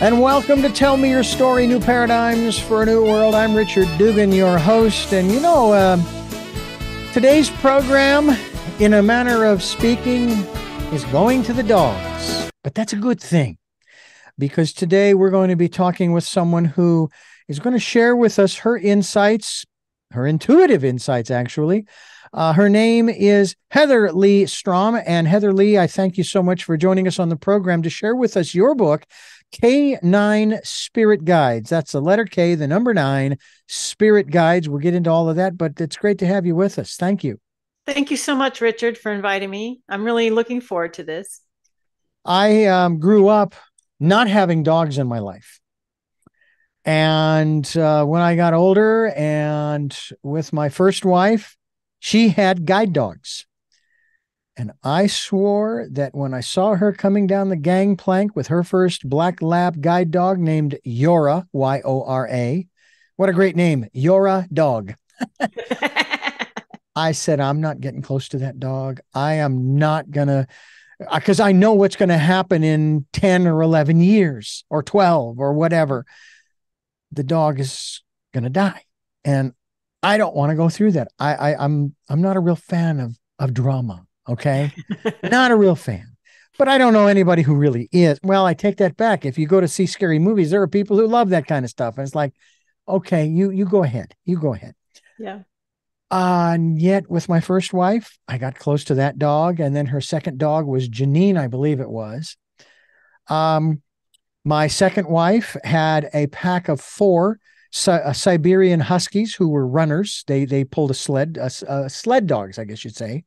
And welcome to Tell Me Your Story, New Paradigms for a New World. I'm Richard Dugan, your host. And today's program, in a manner of speaking, is going to the dogs. But that's a good thing, because today we're going to be talking with someone who is going to share with us her insights, her intuitive insights, actually. Her name is Heather Leigh Strom. And Heather Leigh, I thank you so much for joining us on the program to share with us your book, K9 Spirit Guides. That's the letter K, the number 9, Spirit Guides. We'll get into all of that, but it's great to have you with us. Thank you. Thank you so much, Richard, for inviting me. I'm really looking forward to this. I grew up not having dogs in my life. And when I got older and with my first wife, she had guide dogs. And I swore that when I saw her coming down the gangplank with her first black lab guide dog named Yora, Y-O-R-A. What a great name, Yora dog. I said, I'm not getting close to that dog. I am not going to, because I know what's going to happen in 10 or 11 years or 12 or whatever. The dog is going to die. And I don't want to go through that. I'm not a real fan of drama. Okay. Not a real fan, but I don't know anybody who really is. Well, I take that back. If you go to see scary movies, there are people who love that kind of stuff. And it's like, okay, you go ahead. You go ahead. Yeah. And yet with my first wife, I got close to that dog. And then her second dog was Janine, I believe it was. My second wife had a pack of 4 Siberian Huskies who were runners. They pulled a sled dogs, I guess you'd say.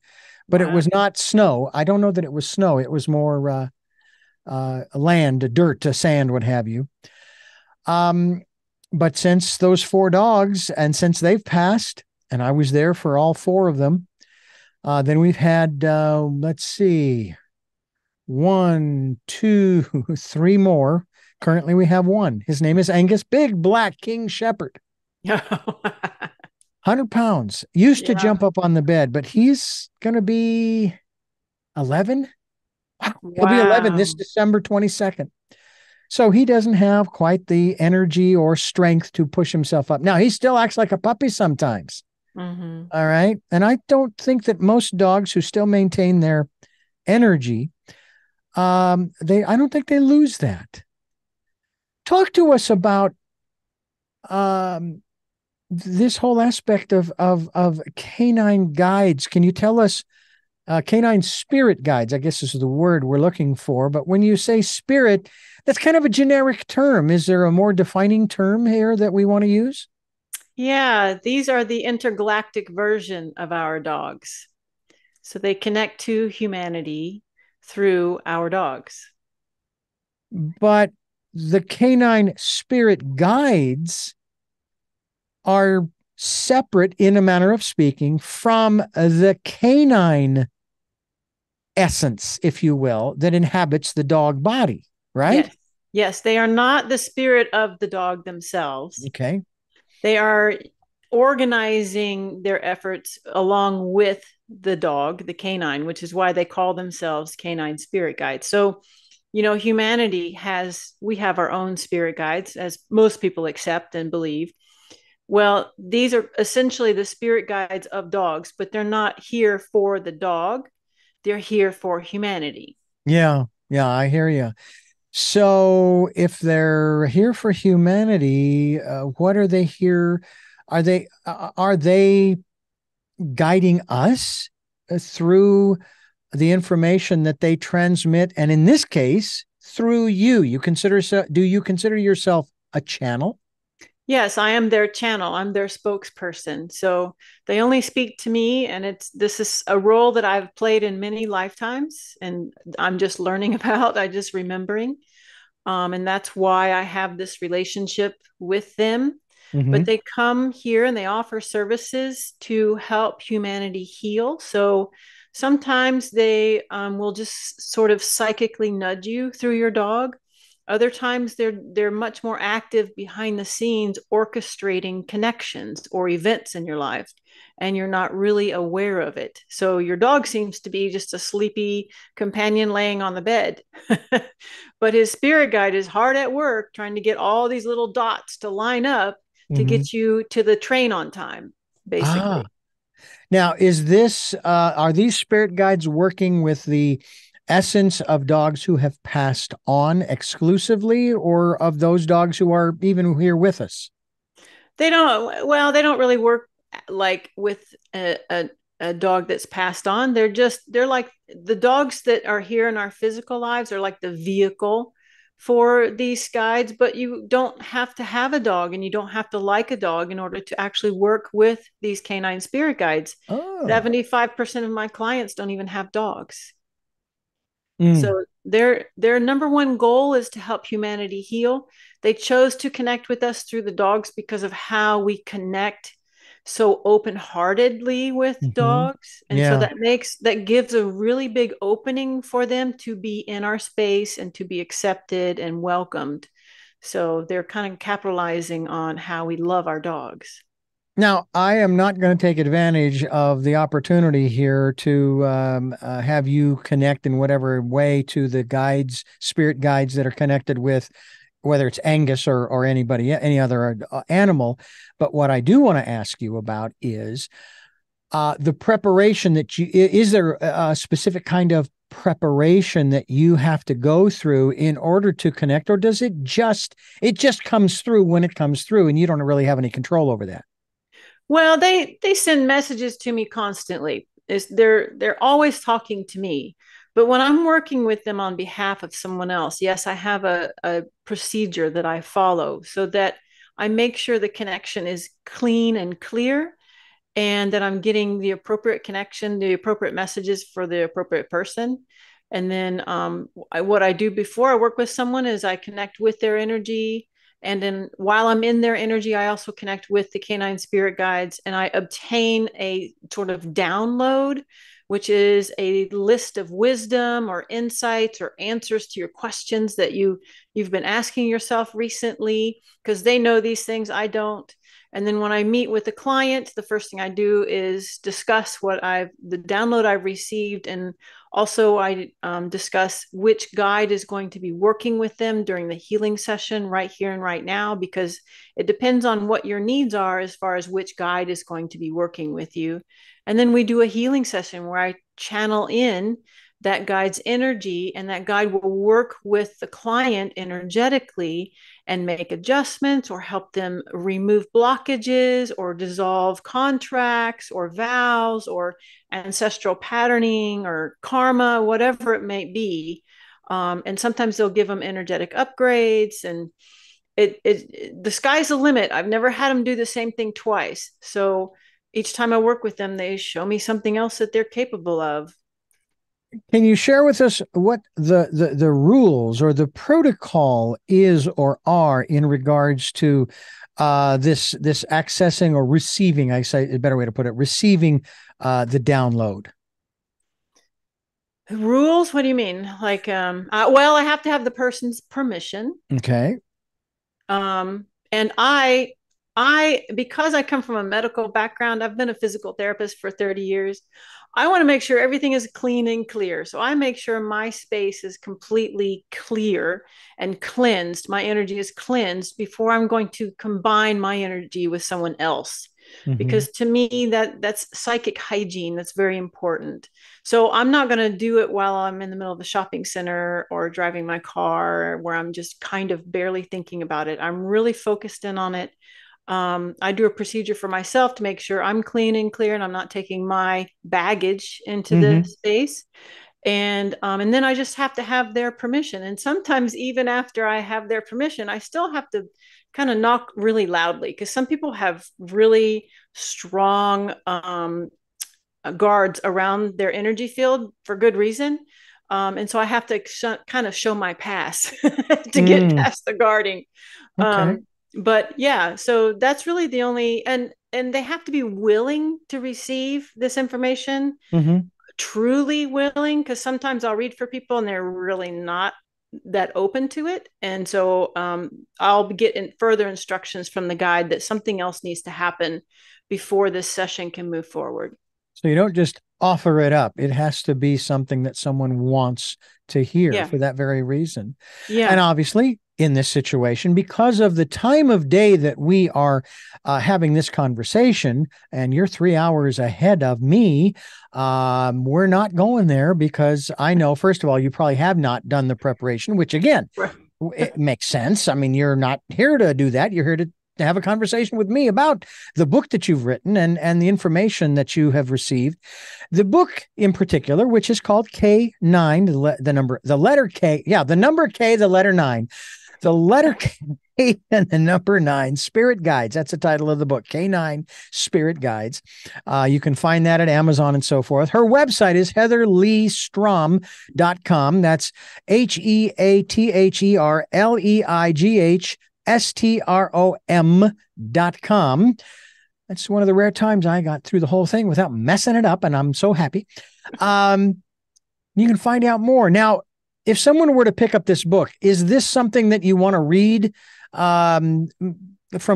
But It was not snow. I don't know that it was snow. It was more land, dirt, sand, what have you. But since those 4 dogs, and since they've passed, and I was there for all 4 of them, then we've had, let's see, 1, 2, 3 more. Currently, we have 1. His name is Angus, big black King Shepherd. 100 pounds, used to jump up on the bed, but he's going to be 11. He'll be 11 this December 22nd. So he doesn't have quite the energy or strength to push himself up. Now, he still acts like a puppy sometimes. Mm-hmm. All right. And I don't think that most dogs who still maintain their energy, I don't think they lose that. Talk to us about, this whole aspect of canine guides. Can you tell us, canine spirit guides, I guess is the word we're looking for. But when you say spirit, that's kind of a generic term. Is there a more defining term here that we want to use? Yeah, these are the intergalactic version of our dogs. So they connect to humanity through our dogs. But the canine spirit guides are separate, in a manner of speaking, from the canine essence, if you will, that inhabits the dog body, right? Yes. Yes, they are not the spirit of the dog themselves. Okay. They are organizing their efforts along with the dog, the canine, which is why they call themselves canine spirit guides. So, we have our own spirit guides, as most people accept and believe. Well, these are essentially the spirit guides of dogs, but they're not here for the dog. They're here for humanity. Yeah. Yeah. I hear you. So if they're here for humanity, what are they here? Are they guiding us through the information that they transmit? And in this case, through you, do you consider yourself a channel? Yes, I am their channel. I'm their spokesperson. So they only speak to me, and this is a role that I've played in many lifetimes, and I'm just learning about. I just remembering, and that's why I have this relationship with them. But Mm-hmm. they come here and they offer services to help humanity heal. So sometimes they will just sort of psychically nudge you through your dog. Other times they're much more active behind the scenes, orchestrating connections or events in your life, and you're not really aware of it. So your dog seems to be just a sleepy companion laying on the bed. But his spirit guide is hard at work trying to get all these little dots to line up to Hmm. get you to the train on time, Ah, basically. now are these spirit guides working with the essence of dogs who have passed on exclusively, or of those dogs who are even here with us? They don't really work like with a dog that's passed on. They're like the dogs that are here in our physical lives are like the vehicle for these guides, but you don't have to have a dog and you don't have to like a dog in order to actually work with these canine spirit guides. Oh. 75% of my clients don't even have dogs. Mm. So their number one goal is to help humanity heal. They chose to connect with us through the dogs because of how we connect so open-heartedly with Hmm. dogs. And so Yeah. that gives a really big opening for them to be in our space and to be accepted and welcomed. So they're kind of capitalizing on how we love our dogs. Now, I am not going to take advantage of the opportunity here to have you connect in whatever way to the guides, spirit guides that are connected with, whether it's Angus or anybody, any other animal. But what I do want to ask you about is the preparation that is there a specific kind of preparation that you have to go through in order to connect, or does it just comes through when it comes through, and you don't really have any control over that? Well, they send messages to me constantly. They're always talking to me. But when I'm working with them on behalf of someone else, yes, I have a procedure that I follow so that I make sure the connection is clean and clear and that I'm getting the appropriate connection, the appropriate messages for the appropriate person. And then what I do before I work with someone is I connect with their energy. And then while I'm in their energy, I also connect with the canine spirit guides and I obtain a sort of download, which is a list of wisdom or insights or answers to your questions that you've been asking yourself recently, because they know these things, I don't. And then when I meet with the client, the first thing I do is discuss the download I've received. And also I discuss which guide is going to be working with them during the healing session right here and right now, because it depends on what your needs are as far as which guide is going to be working with you. And then we do a healing session where I channel in that guide's energy, and that guide will work with the client energetically and make adjustments or help them remove blockages or dissolve contracts or vows or ancestral patterning or karma, whatever it may be. And sometimes they'll give them energetic upgrades, and the sky's the limit. I've never had them do the same thing twice. So each time I work with them, they show me something else that they're capable of. Can you share with us what the rules or the protocol is or are in regards to this accessing or receiving? I say a better way to put it, receiving the download. Rules? What do you mean? Like, well, I have to have the person's permission. Okay. And because I come from a medical background, I've been a physical therapist for 30 years. I want to make sure everything is clean and clear. So I make sure my space is completely clear and cleansed. My energy is cleansed before I'm going to combine my energy with someone else. Hmm. Because to me, that's psychic hygiene. That's very important. So I'm not going to do it while I'm in the middle of a shopping center or driving my car where I'm just kind of barely thinking about it. I'm really focused in on it. I do a procedure for myself to make sure I'm clean and clear and I'm not taking my baggage into the Hmm. space. And then I just have to have their permission. And sometimes even after I have their permission, I still have to kind of knock really loudly, because some people have really strong guards around their energy field for good reason. And so I have to kind of show my pass to get Mm. past the guarding. Okay. But yeah, so that's really the only, and they have to be willing to receive this information, Hmm. truly willing, because sometimes I'll read for people and they're really not that open to it. And so I'll get further instructions from the guide that something else needs to happen before this session can move forward. So you don't just offer it up. It has to be something that someone wants to hear Yeah. for that very reason. And Yeah. obviously, in this situation, because of the time of day that we are having this conversation, and you're 3 hours ahead of me, we're not going there because I know, first of all, you probably have not done the preparation, which again, Right. it makes sense. I mean, you're not here to do that. You're here to have a conversation with me about the book that you've written and the information that you have received. The book in particular, which is called K9, the letter K, the number K, the letter 9, the letter K and the number 9, Spirit Guides. That's the title of the book, K9 Spirit Guides. You can find that at Amazon and so forth. Her website is heatherleigstrom.com. That's HeatherLeigh.com. That's one of the rare times I got through the whole thing without messing it up, and I'm so happy. You can find out more. Now, if someone were to pick up this book, is this something that you want to read from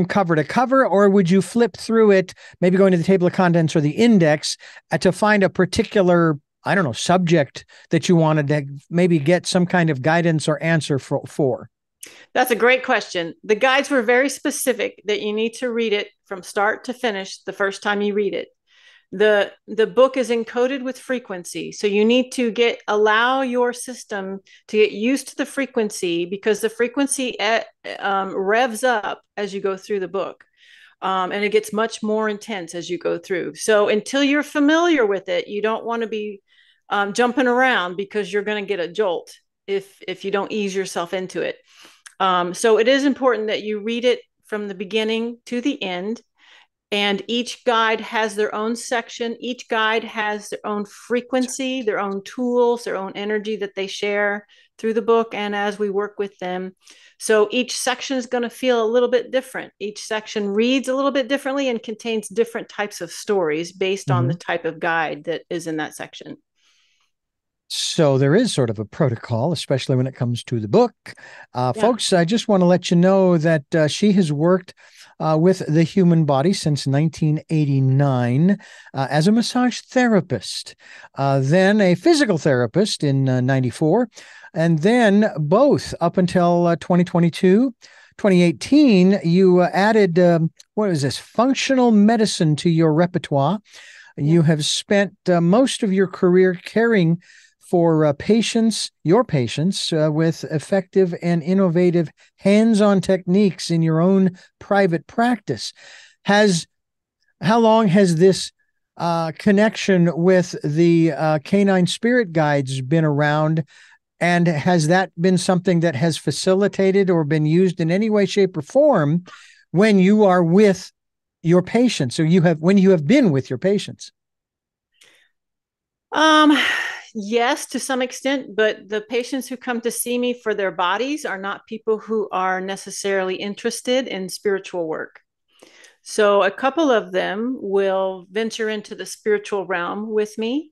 cover to cover, or would you flip through it, maybe going to the table of contents or the index to find a particular, I don't know, subject that you wanted to maybe get some kind of guidance or answer for? That's a great question. The guides were very specific that you need to read it from start to finish the first time you read it. The book is encoded with frequency, so you need to allow your system to get used to the frequency, because the frequency revs up as you go through the book, and it gets much more intense as you go through. So until you're familiar with it, you don't want to be jumping around, because you're going to get a jolt if you don't ease yourself into it. So it is important that you read it from the beginning to the end. And each guide has their own section. Each guide has their own frequency, their own tools, their own energy that they share through the book and as we work with them. So each section is going to feel a little bit different. Each section reads a little bit differently and contains different types of stories based on the type of guide that is in that section. So there is sort of a protocol, especially when it comes to the book. Yeah. Folks, I just want to let you know that she has worked with the human body since 1989 as a massage therapist, then a physical therapist in 94, and then both up until 2022. 2018, you added, what is this, functional medicine to your repertoire. You have spent most of your career caring for your patients with effective and innovative hands-on techniques in your own private practice. How long has this connection with the canine spirit guides been around? And has that been something that has facilitated or been used in any way, shape, or form when you are with your patients, or when you have been with your patients? Yes, to some extent, but the patients who come to see me for their bodies are not people who are necessarily interested in spiritual work. So a couple of them will venture into the spiritual realm with me,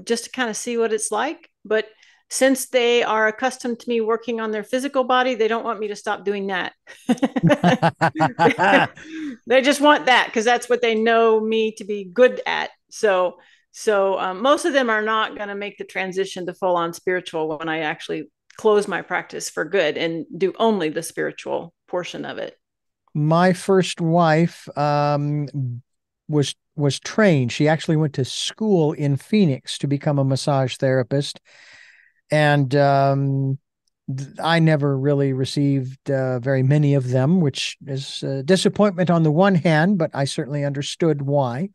just to kind of see what it's like. But since they are accustomed to me working on their physical body, they don't want me to stop doing that. They just want that because that's what they know me to be good at. So most of them are not going to make the transition to full on spiritual when I actually close my practice for good and do only the spiritual portion of it. My first wife was trained. She actually went to school in Phoenix to become a massage therapist, and I never really received very many of them, which is a disappointment on the one hand, but I certainly understood why.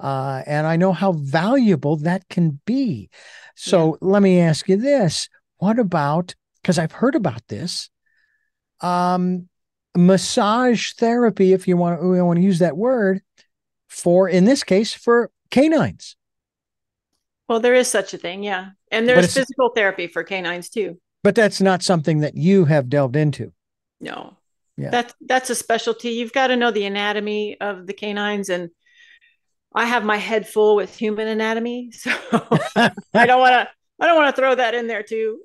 And I know how valuable that can be. So let me ask you this. What about, because I've heard about this, massage therapy, if we want to use that word, in this case, for canines? Well, there is such a thing, yeah. And there's physical therapy for canines too. But that's not something that you have delved into. No. Yeah. That's a specialty. You've got to know the anatomy of the canines, and I have my head full with human anatomy, so I don't want to I don't want to throw that in there too.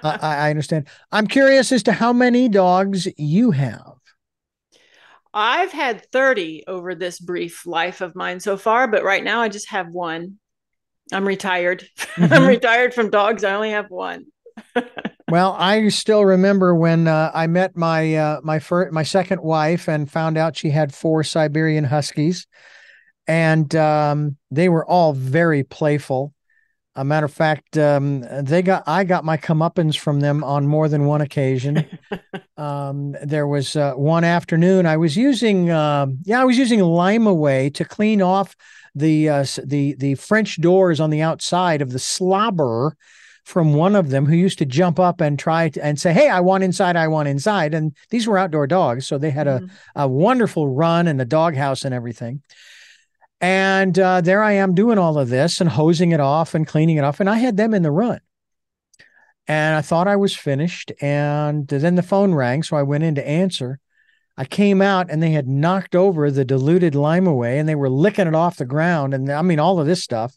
I understand. I'm curious as to how many dogs you have. I've had 30 over this brief life of mine so far, but right now I just have one. I'm retired. I'm Mm-hmm. retired from dogs. I only have one. Well, I still remember when I met my second wife and found out she had four Siberian Huskies, and they were all very playful. A matter of fact, I got my comeuppance from them on more than one occasion. There was one afternoon I was using Lime Away to clean off the French doors on the outside of the slobber from one of them who used to jump up and and say, "Hey, I want inside, I want inside." And these were outdoor dogs, so they had Mhm. a wonderful run and a doghouse and everything. And there I am doing all of this and hosing it off and cleaning it off, and I had them in the run. And I thought I was finished. And then the phone rang. So I went in to answer. I came out and they had knocked over the diluted Lime Away and they were licking it off the ground. And I mean, all of this stuff.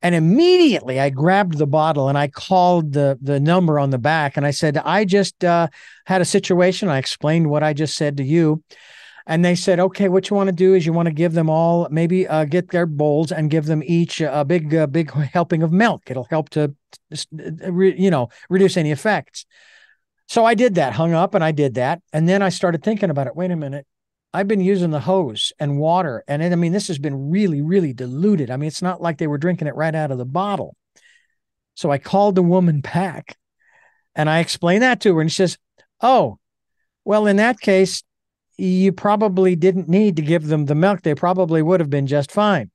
And immediately I grabbed the bottle and I called the number on the back and I said, I just had a situation. I explained what I just said to you. And they said, okay, what you want to do is you want to give them all, maybe get their bowls and give them each a big helping of milk. It'll help to, reduce any effects. So I did that, hung up and I did that. And then I started thinking about it. Wait a minute. I've been using the hose and water. And I mean, this has been really, really diluted. I mean, it's not like they were drinking it right out of the bottle. So I called the woman back and I explained that to her. And she says, oh, well, in that case, you probably didn't need to give them the milk. They probably would have been just fine.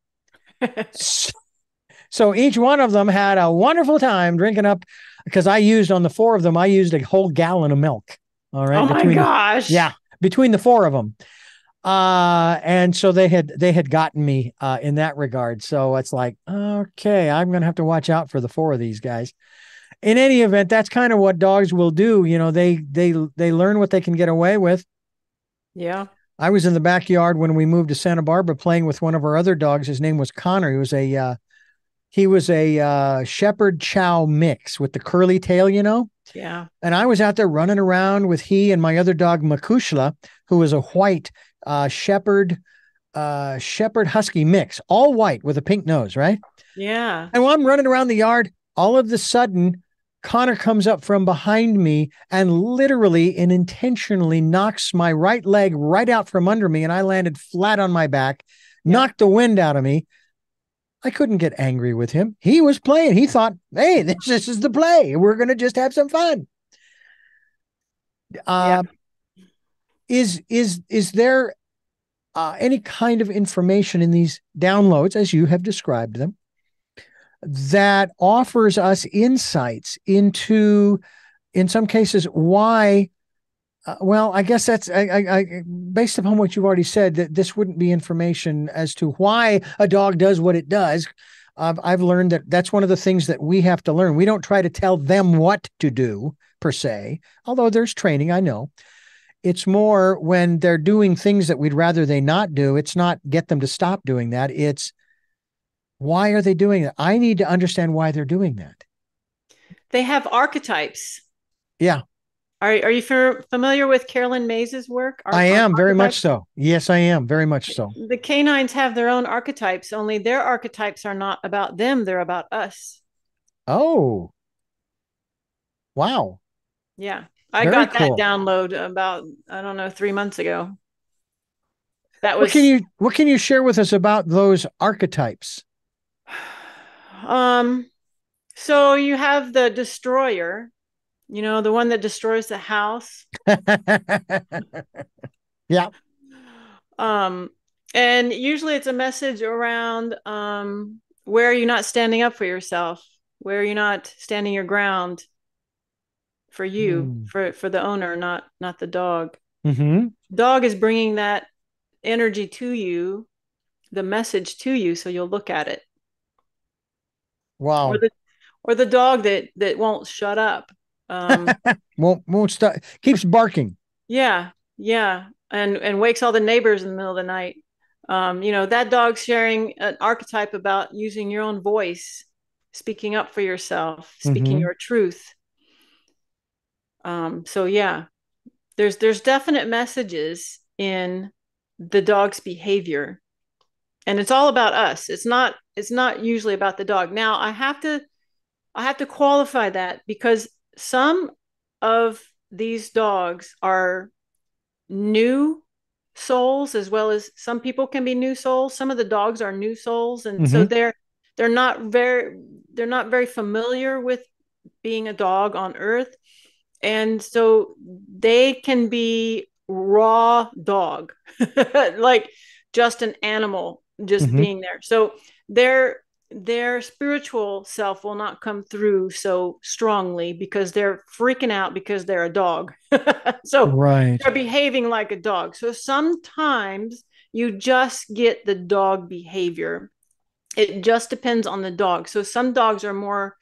So each one of them had a wonderful time drinking up because I used on the four of them, I used a whole gallon of milk. All right. Oh my Yeah, gosh. between the four of them. And so they had gotten me in that regard. So it's like, okay, I'm going to have to watch out for the four of these guys. In any event, that's kind of what dogs will do. You know, they learn what they can get away with. Yeah. I was in the backyard when we moved to Santa Barbara playing with one of our other dogs. His name was Connor. He was a shepherd chow mix with the curly tail, you know. Yeah. And I was out there running around with he and my other dog Makushla, who was a white shepherd husky mix, all white with a pink nose, right? Yeah. And while I'm running around the yard, all of a sudden, Connor comes up from behind me and literally and intentionally knocks my right leg right out from under me. And I landed flat on my back, Yeah. knocked the wind out of me. I couldn't get angry with him. He was playing. He thought, hey, this is the play. We're going to just have some fun. Yeah. Uh, is there any kind of information in these downloads, as you have described them, that offers us insights into, in some cases, why? Well, I guess that's based upon what you've already said, that this wouldn't be information as to why a dog does what it does. I've learned that that's one of the things that we have to learn. We don't try to tell them what to do per se, although there's training, I know. It's more when they're doing things that we'd rather they not do. It's not get them to stop doing that. It's why are they doing it? I need to understand why they're doing that. They have archetypes. Yeah, Are you familiar with Carolyn Mays's work? I am very much Archetypes? so. Yes, I am very much so. The canines have their own archetypes, only their archetypes are not about them, they're about us. Oh, wow. Yeah. I Very got that cool. download about, I don't know, 3 months ago. That What can was you share with us about those archetypes? um so you have the destroyer, the one that destroys the house. Yeah. Um and usually it's a message around where are you not standing up for yourself? Where are you not standing your ground for you, Mm. for the owner, not the dog. Hmm. Dog is bringing that energy to you, the message to you, so you'll look at it. Or Wow. the dog that won't shut up. Um, Won't stop. Keeps barking. yeah, yeah, and wakes all the neighbors in the middle of the night. That dog's sharing an archetype about using your own voice speaking up for yourself, speaking Mm-hmm. your truth. So yeah, there's definite messages in the dog's behavior, and it's all about us. It's not usually about the dog. Now I have to qualify that because some of these dogs are new souls, as well as some people can be new souls. Some of the dogs are new souls, and so Mm-hmm. they're not very they're not very familiar with being a dog on earth, and so they can be raw dog, like just an animal just Mm-hmm. being there. So their their spiritual self will not come through so strongly because they're freaking out because they're a dog. So Right. they're behaving like a dog. So sometimes you just get the dog behavior. It just depends on the dog. So some dogs are more,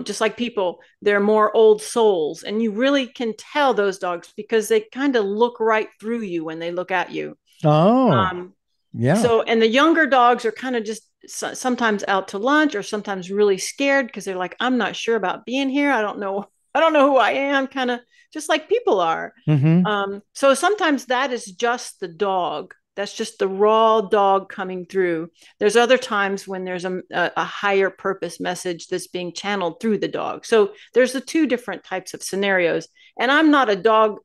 just like people, they're more old souls. And you really can tell those dogs because they kind of look right through you when they look at you. Oh, Um, yeah. so, and the younger dogs are kind of just sometimes out to lunch or sometimes really scared because they're like, I'm not sure about being here. I don't know. I don't know who I am, kind of just like people are. Mm-hmm. So sometimes that is just the dog. That's just the raw dog coming through. There's other times when there's a higher purpose message that's being channeled through the dog. So there's the two different types of scenarios. And I'm not a dog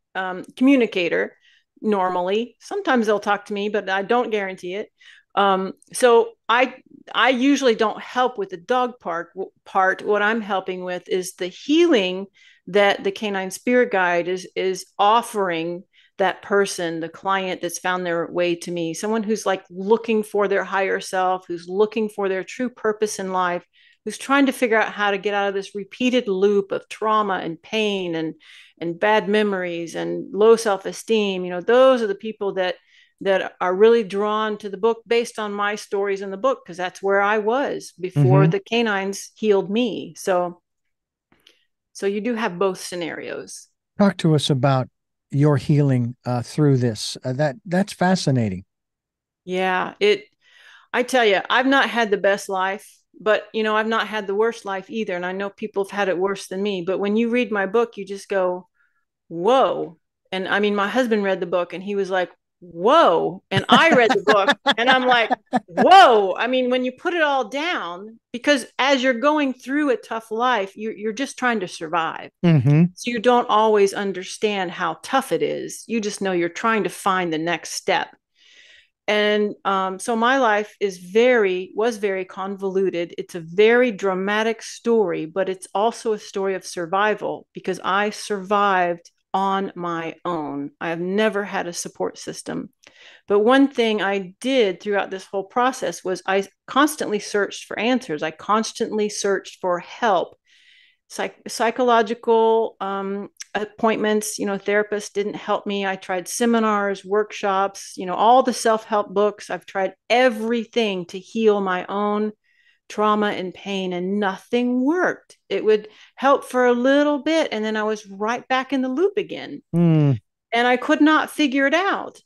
communicator normally. Sometimes they'll talk to me, but I don't guarantee it. So I usually don't help with the dog part. What I'm helping with is the healing that the canine spirit guide is offering that person, the client that's found their way to me, someone who's like looking for their higher self, who's looking for their true purpose in life, who's trying to figure out how to get out of this repeated loop of trauma and pain and bad memories and low self-esteem. Those are the people that are really drawn to the book based on my stories in the book, because that's where I was before Mm-hmm. the canines healed me. So you do have both scenarios. Talk to us about your healing through this. That's fascinating. Yeah, I tell you, I've not had the best life, but I've not had the worst life either. And I know people have had it worse than me. But when you read my book, you just go, whoa. And I mean, my husband read the book and he was like, whoa. And I read the book and I'm like, whoa. I mean, when you put it all down, because as you're going through a tough life, you're just trying to survive. Mm-hmm. So you don't always understand how tough it is. You just know you're trying to find the next step. And so my life was very convoluted. It's a very dramatic story, but it's also a story of survival because I survived on my own. I have never had a support system. But one thing I did throughout this whole process was I constantly searched for answers. I constantly searched for help. Psychological appointments, therapists didn't help me. I tried seminars, workshops, all the self-help books. I've tried everything to heal my own trauma and pain, and nothing worked. It would help for a little bit, and then I was right back in the loop again. Mm. And I could not figure it out.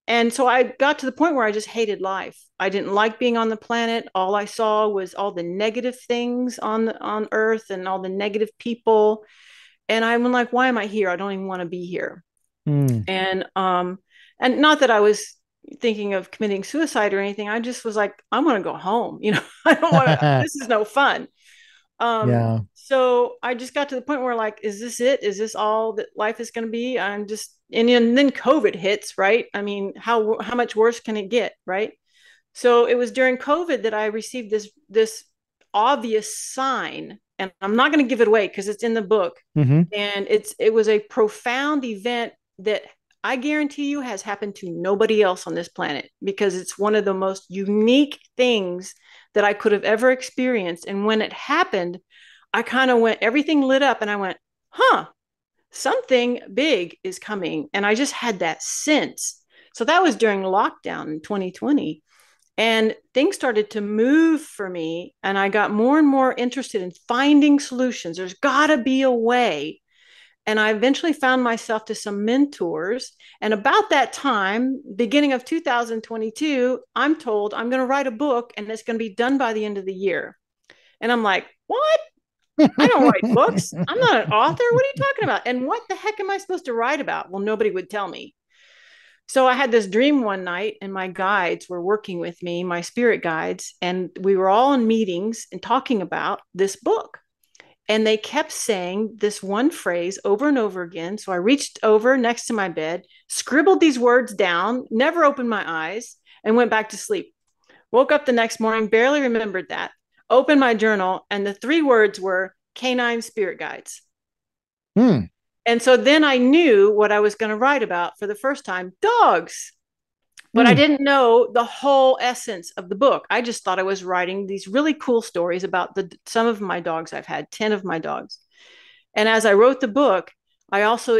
And so I got to the point where I just hated life. I didn't like being on the planet. All I saw was all the negative things on Earth and all the negative people. And I'm like, why am I here? I don't even want to be here. Mm. And not that I was thinking of committing suicide or anything. I just was like, I want to go home. I don't want to. This is no fun. Yeah. So I just got to the point where like, is this it? Is this all that life is going to be? And then COVID hits, right? I mean, how much worse can it get, right? So it was during COVID that I received this obvious sign, and I'm not going to give it away because it's in the book, Mm-hmm. and it was a profound event that I guarantee you has happened to nobody else on this planet, because it's one of the most unique things that I could have ever experienced. And when it happened, I kind of went, everything lit up, and I went, huh, something big is coming. And I just had that sense. So that was during lockdown in 2020. And things started to move for me. And I got more and more interested in finding solutions. There's got to be a way. And I eventually found myself to some mentors. And about that time, beginning of 2022, I'm told I'm going to write a book and it's going to be done by the end of the year. And I'm like, what? I don't write books. I'm not an author. What are you talking about? And what the heck am I supposed to write about? Well, nobody would tell me. So I had this dream one night, and my guides were working with me, my spirit guides, and we were all in meetings and talking about this book. And they kept saying this one phrase over and over again. So I reached over next to my bed, scribbled these words down, never opened my eyes, and went back to sleep. Woke up the next morning, barely remembered that, opened my journal, and the three words were canine spirit guides. Hmm. And so then I knew what I was going to write about for the first time, dogs. But I Hmm. didn't know the whole essence of the book. I just thought I was writing these really cool stories about some of my dogs I've had, 10 of my dogs. And as I wrote the book, I also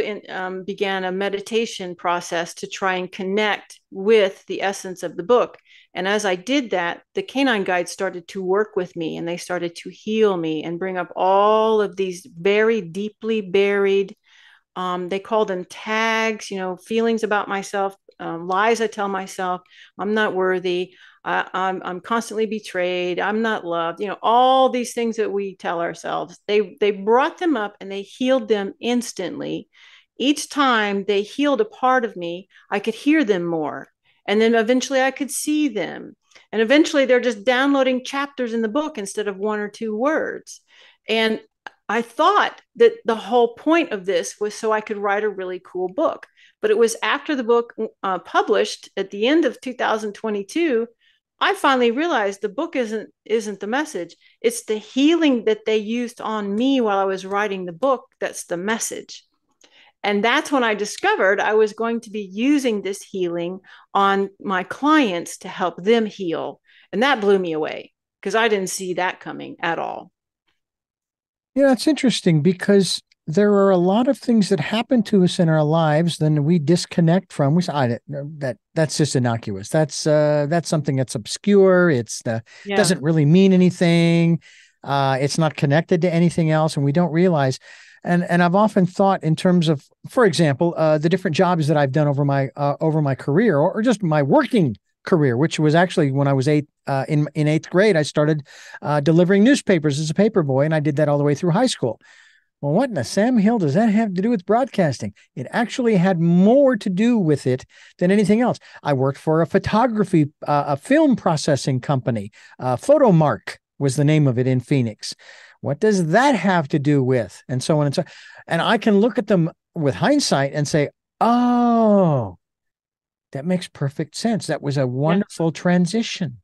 began a meditation process to try and connect with the essence of the book. And as I did that, the canine guides started to work with me and they started to heal me and bring up all of these very deeply buried, they call them tags, feelings about myself, lies I tell myself. I'm not worthy. I'm constantly betrayed. I'm not loved. All these things that we tell ourselves. They brought them up and they healed them instantly. Each time they healed a part of me, I could hear them more. And then eventually I could see them. And eventually they're just downloading chapters in the book instead of one or two words. And I thought that the whole point of this was so I could write a really cool book. But it was after the book published at the end of 2022, I finally realized the book isn't the message. It's the healing that they used on me while I was writing the book that's the message. And that's when I discovered I was going to be using this healing on my clients to help them heal. And that blew me away because I didn't see that coming at all. Yeah, it's interesting because there are a lot of things that happen to us in our lives, then we disconnect from. We say, that's just innocuous. That's something that's obscure. It's Yeah. doesn't really mean anything. It's not connected to anything else, and we don't realize. And I've often thought in terms of, for example, the different jobs that I've done over my career, or just my working career, which was actually when I was in eighth grade. I started delivering newspapers as a paper boy, and I did that all the way through high school. Well, what in the Sam Hill does that have to do with broadcasting? It actually had more to do with it than anything else. I worked for a film processing company. Photomark was the name of it in Phoenix. What does that have to do with? And so on and so. And I can look at them with hindsight and say, oh, that makes perfect sense. That was a Yeah. wonderful transition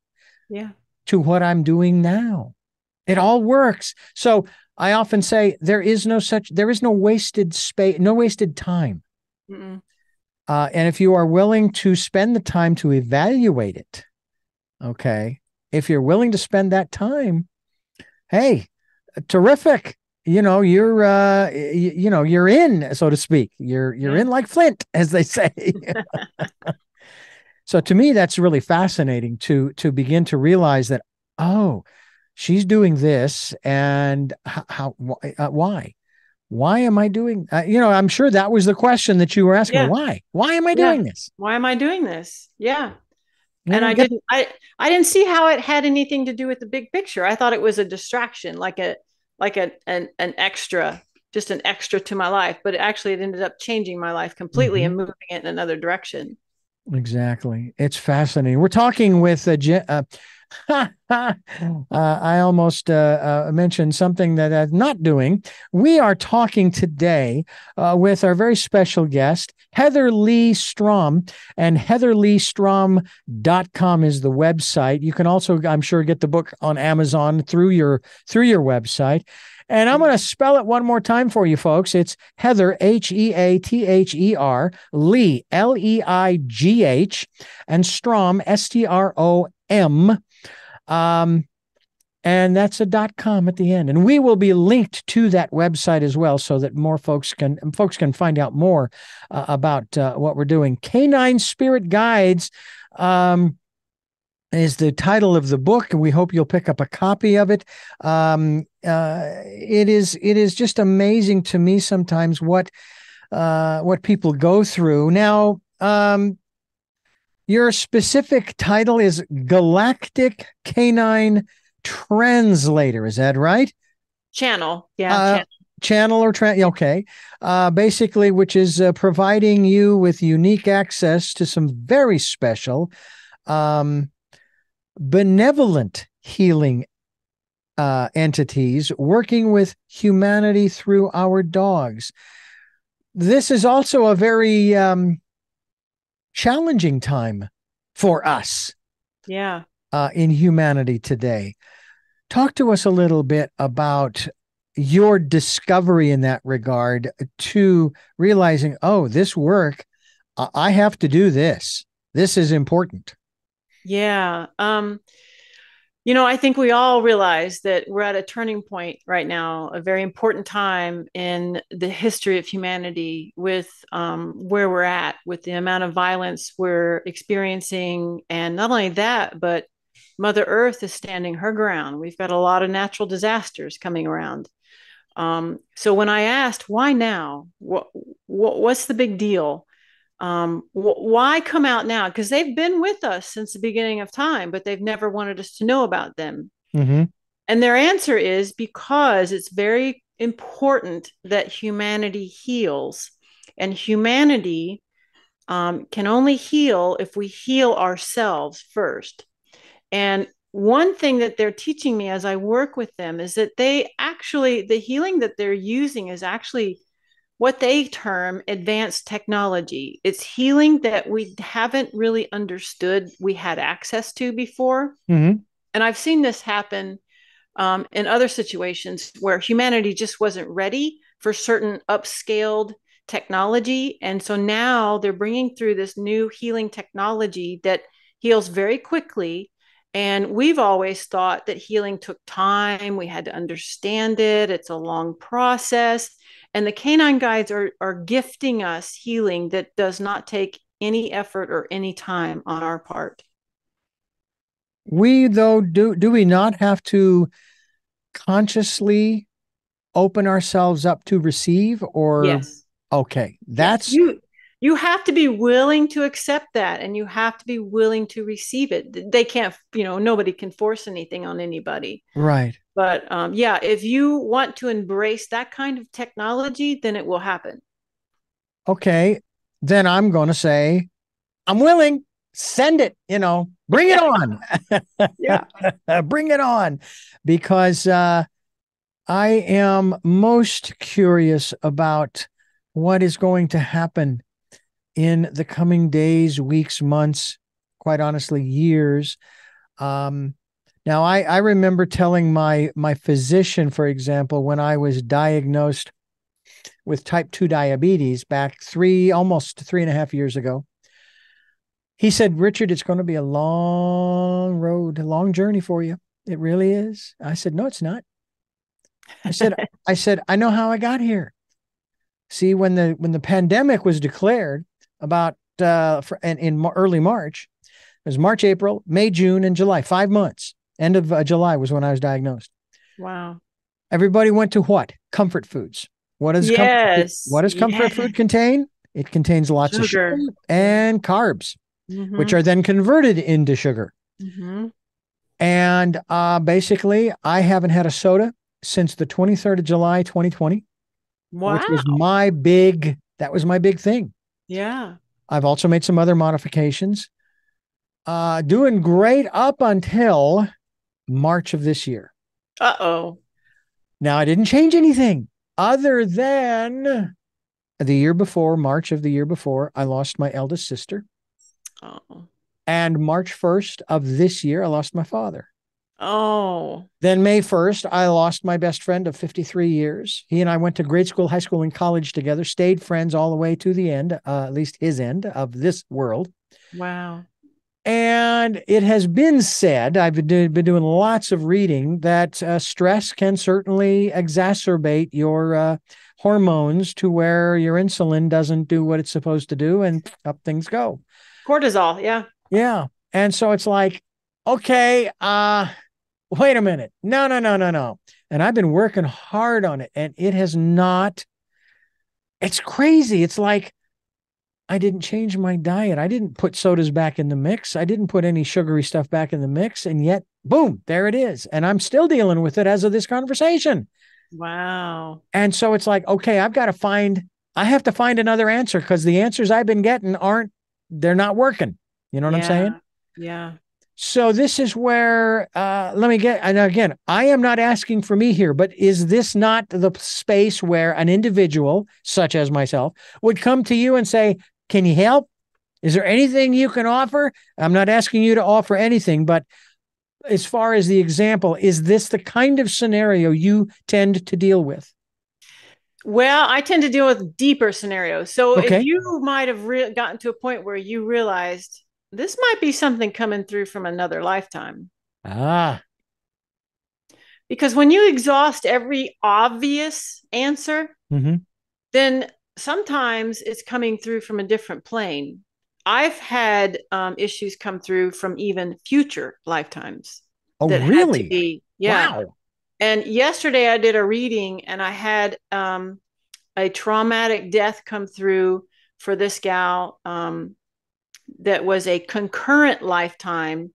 Yeah. to what I'm doing now. It all works. So I often say there is no wasted space, no wasted time. Mm-mm. And if you are willing to spend the time to evaluate it, okay, if you're willing to spend that time, hey, terrific. You're in, so to speak. You're Yeah. in like Flint, as they say. So to me, that's really fascinating to begin to realize that, oh, she's doing this, and why? Why am I doing? I'm sure that was the question that you were asking. Yeah. Why? Why am I Yeah. doing this? Why am I doing this? Yeah. And Get. I didn't see how it had anything to do with the big picture. I thought it was a distraction, an extra, just an extra to my life, but actually it ended up changing my life completely Mhm. and moving it in another direction. Exactly. It's fascinating. We're talking with I almost mentioned something that I'm not doing. We are talking today with our very special guest, Heather Leigh Strom, and heatherleighstrom.com is the website. You can also, I'm sure, get the book on Amazon through your website. And I'm going to spell it one more time for you, folks. It's Heather, Heather, Leigh, Leigh, and Strom, Strom. Um, and that's a .com at the end. And we will be linked to that website as well, so that more folks can find out more about what we're doing. Canine Spirit Guides. Is the title of the book, and we hope you'll pick up a copy of it. It is just amazing to me sometimes what people go through. Now, your specific title is Galactic Canine translator. Is that right? Channel. Yeah. Uh, channel or okay. Basically, which is providing you with unique access to some very special, um, benevolent healing entities working with humanity through our dogs. This is also a very challenging time for us Yeah. in humanity today. Talk to us a little bit about your discovery in that regard to realizing, oh, this work, I have to do this. This is important. Yeah. I think we all realize that we're at a turning point right now, a very important time in the history of humanity with where we're at, with the amount of violence we're experiencing. And not only that, but Mother Earth is standing her ground. We've got a lot of natural disasters coming around. So when I asked, why now? What's the big deal? Why come out now? Because they've been with us since the beginning of time, but they've never wanted us to know about them. Mm-hmm. And their answer is because it's very important that humanity heals. And humanity can only heal if we heal ourselves first. And one thing that they're teaching me as I work with them is that the healing that they're using is actually what they term advanced technology. It's healing that we haven't really understood we had access to before. Mm-hmm. And I've seen this happen in other situations where humanity just wasn't ready for certain upscaled technology. And so now they're bringing through this new healing technology that heals very quickly. And we've always thought that healing took time. We had to understand it. It's a long process. And the canine guides are gifting us healing that does not take any effort or any time on our part. We though do we not have to consciously open ourselves up to receive or Yes. okay, Yes. that's You have to be willing to accept that, and you have to be willing to receive it. They can't, nobody can force anything on anybody. right. But yeah, if you want to embrace that kind of technology, then it will happen. Okay, then I'm going to say I'm willing. Send it, bring it on. Yeah. Bring it on because I am most curious about what is going to happen in the coming days, weeks, months, quite honestly, years. Um, Now, I remember telling my physician, for example, when I was diagnosed with type 2 diabetes back almost 3.5 years ago, he said, Richard, it's going to be a long road, a long journey for you. It really is. I said, no, it's not. I said, I know how I got here. See, when the pandemic was declared about in early March, it was March, April, May, June, and July, 5 months. End of July was when I was diagnosed. Wow. Everybody went to what? Comfort foods. Yes. What does Yeah. comfort food contain? It contains lots of sugar Sugar. Yeah. and carbs, which Mm-hmm. are then converted into sugar. Mm-hmm. And basically, I haven't had a soda since the 23rd of July, 2020, which was Wow. that was my big thing. Yeah. I've also made some other modifications. Doing great up until March of this year. Uh-oh. Now, I didn't change anything other than the year before, March of the year before, I lost my eldest sister. Oh. And March 1st of this year, I lost my father. Oh. Then May 1st, I lost my best friend of 53 years. He and I went to grade school, high school, and college together, stayed friends all the way to the end, at least his end of this world. Wow. And it has been said, I've been doing lots of reading, that stress can certainly exacerbate your hormones to where your insulin doesn't do what it's supposed to do and up things go. Cortisol. Yeah. Yeah. And so it's like, okay, wait a minute. No, no, no, no, no. And I've been working hard on it and it has not, it's crazy. It's like, I didn't change my diet. I didn't put sodas back in the mix. I didn't put any sugary stuff back in the mix. And yet, boom, there it is. And I'm still dealing with it as of this conversation. Wow. And so it's like, okay, I have to find another answer because the answers I've been getting they're not working. You know what I'm saying? Yeah. Yeah. So this is where, and again, I am not asking for me here, but is this not the space where an individual such as myself would come to you and say, can you help? Is there anything you can offer? I'm not asking you to offer anything, but as far as the example, is this the kind of scenario you tend to deal with? Well, I tend to deal with deeper scenarios. So if Okay. you might have gotten to a point where you realized this might be something coming through from another lifetime. Ah. Because when you exhaust every obvious answer, Mm-hmm. then sometimes it's coming through from a different plane. I've had issues come through from even future lifetimes Oh, that had to really? be, yeah. Wow. And yesterday I did a reading and I had a traumatic death come through for this gal that was a concurrent lifetime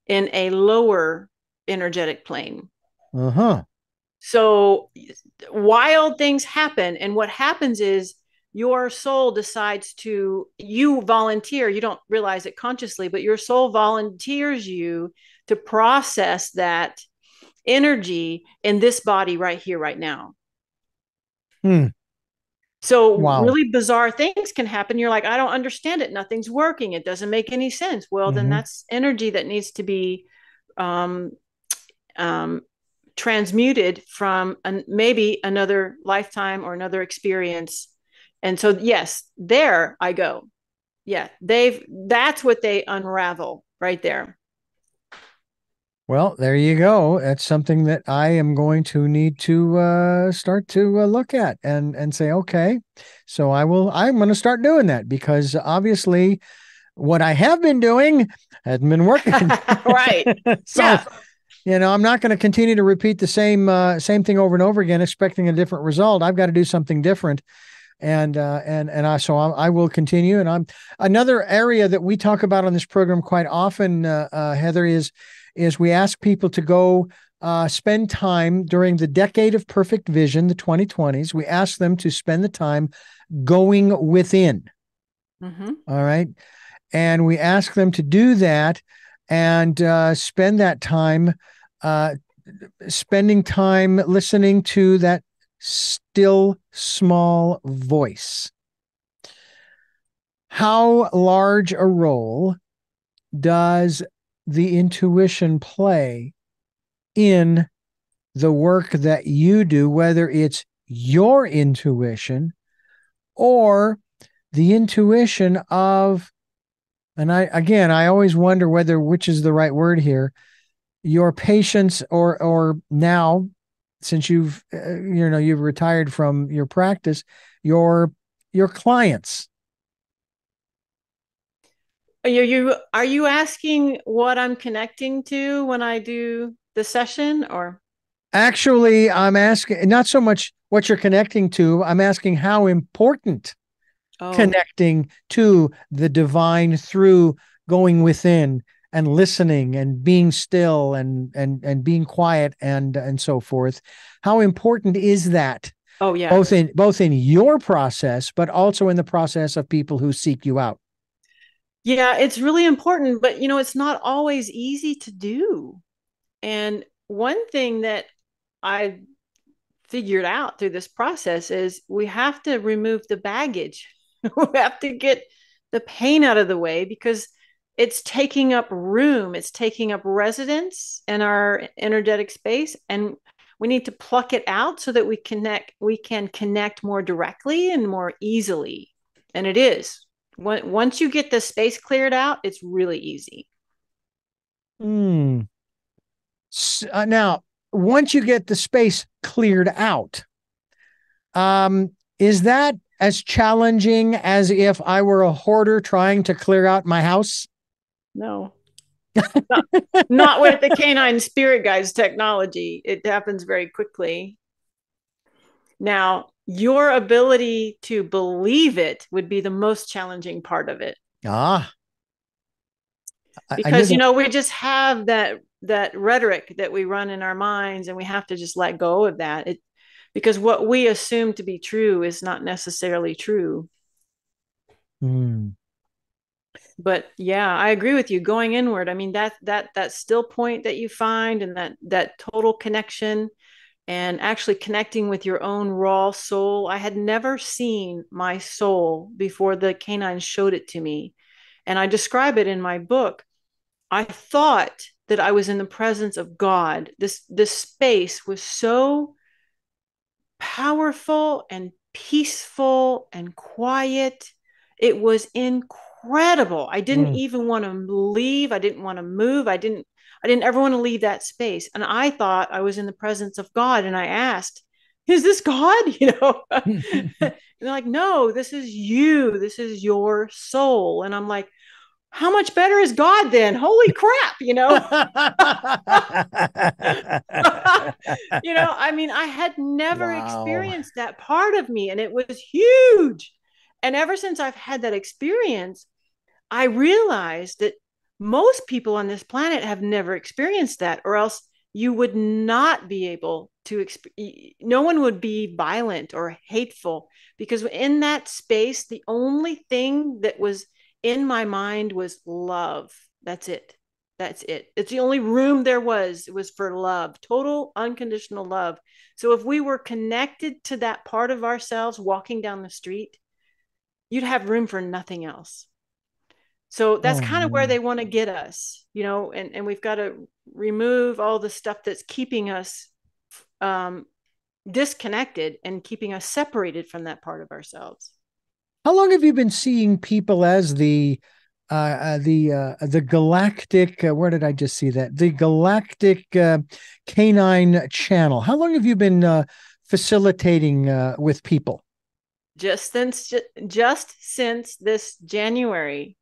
in a lower energetic plane. Uh-huh. So wild things happen. And what happens is your soul decides you volunteer. You don't realize it consciously, but your soul volunteers you to process that energy in this body right here, right now. Hmm. So Wow. really bizarre things can happen. You're like, I don't understand it. Nothing's working. It doesn't make any sense. Well, then Mm-hmm. that's energy that needs to be um, um, transmuted from maybe another lifetime or another experience. And so, yes, there I go. Yeah, that's what they unravel right there. Well, there you go. That's something that I am going to need to start to look at and say, okay, so I'm going to start doing that because obviously what I have been doing hasn't been working. Right. So, Yeah. I'm not going to continue to repeat the same thing over and over again, expecting a different result. I've got to do something different. I will continue. And I'm another area that we talk about on this program quite often, Heather, is we ask people to go spend time during the decade of perfect vision, the 2020s. We ask them to spend the time going within. Mm-hmm. All right. And we ask them to do that and spend that time, uh, spending time listening to that still small voice. How large a role does the intuition play in the work that you do, whether it's your intuition or the intuition of, and I always wonder whether which is the right word here, your patients or now, since you've retired from your practice, your your clients. Are you asking what I'm connecting to when I do the session or? Actually, I'm asking not so much what you're connecting to, I'm asking how important Oh, connecting to the divine through going within and listening and being still and being quiet and so forth. How important is that oh yeah. both in your process but also in the process of people who seek you out? Yeah, it's really important, but it's not always easy to do. And one thing that I figured out through this process is we have to remove the baggage. We have to get the pain out of the way because it's taking up room, it's taking up residence in our energetic space, and we need to pluck it out so that we can connect more directly and more easily. And it is. Once you get the space cleared out, it's really easy. Hmm. Now, once you get the space cleared out, is that as challenging as if I were a hoarder trying to clear out my house? No, not, not with the canine spirit guides technology. It happens very quickly. Now, your ability to believe it would be the most challenging part of it. Ah, I knew Because that. we just have that rhetoric that we run in our minds, and we have to just let go of that. Because what we assume to be true is not necessarily true. Hmm. But yeah, I agree with you. Going inward, I mean, that still point that you find, and that total connection, and actually connecting with your own raw soul. I had never seen my soul before the canine showed it to me, and I describe it in my book. I thought that I was in the presence of God. This space was so powerful and peaceful and quiet. It was incredible. I didn't Hmm. even want to leave. I didn't want to move. I didn't ever want to leave that space. And I thought I was in the presence of God. And I asked, is this God? And they're like, no, this is you. This is your soul. And I'm like, how much better is God then? Holy crap. I mean, I had never Wow. experienced that part of me, and it was huge. And ever since I've had that experience, I realized that most people on this planet have never experienced that, or else you would not be able to no one would be violent or hateful, because in that space the only thing that was in my mind was love. That's it. It's the only room there was. It was for love, total unconditional love. So if we were connected to that part of ourselves walking down the street, you'd have room for nothing else. So that's Oh, kind of where man. they want to get us, and we've got to remove all the stuff that's keeping us um, disconnected and keeping us separated from that part of ourselves. How long have you been seeing people as the galactic? Where did I just see that? The galactic canine channel. How long have you been facilitating with people? Just since this January.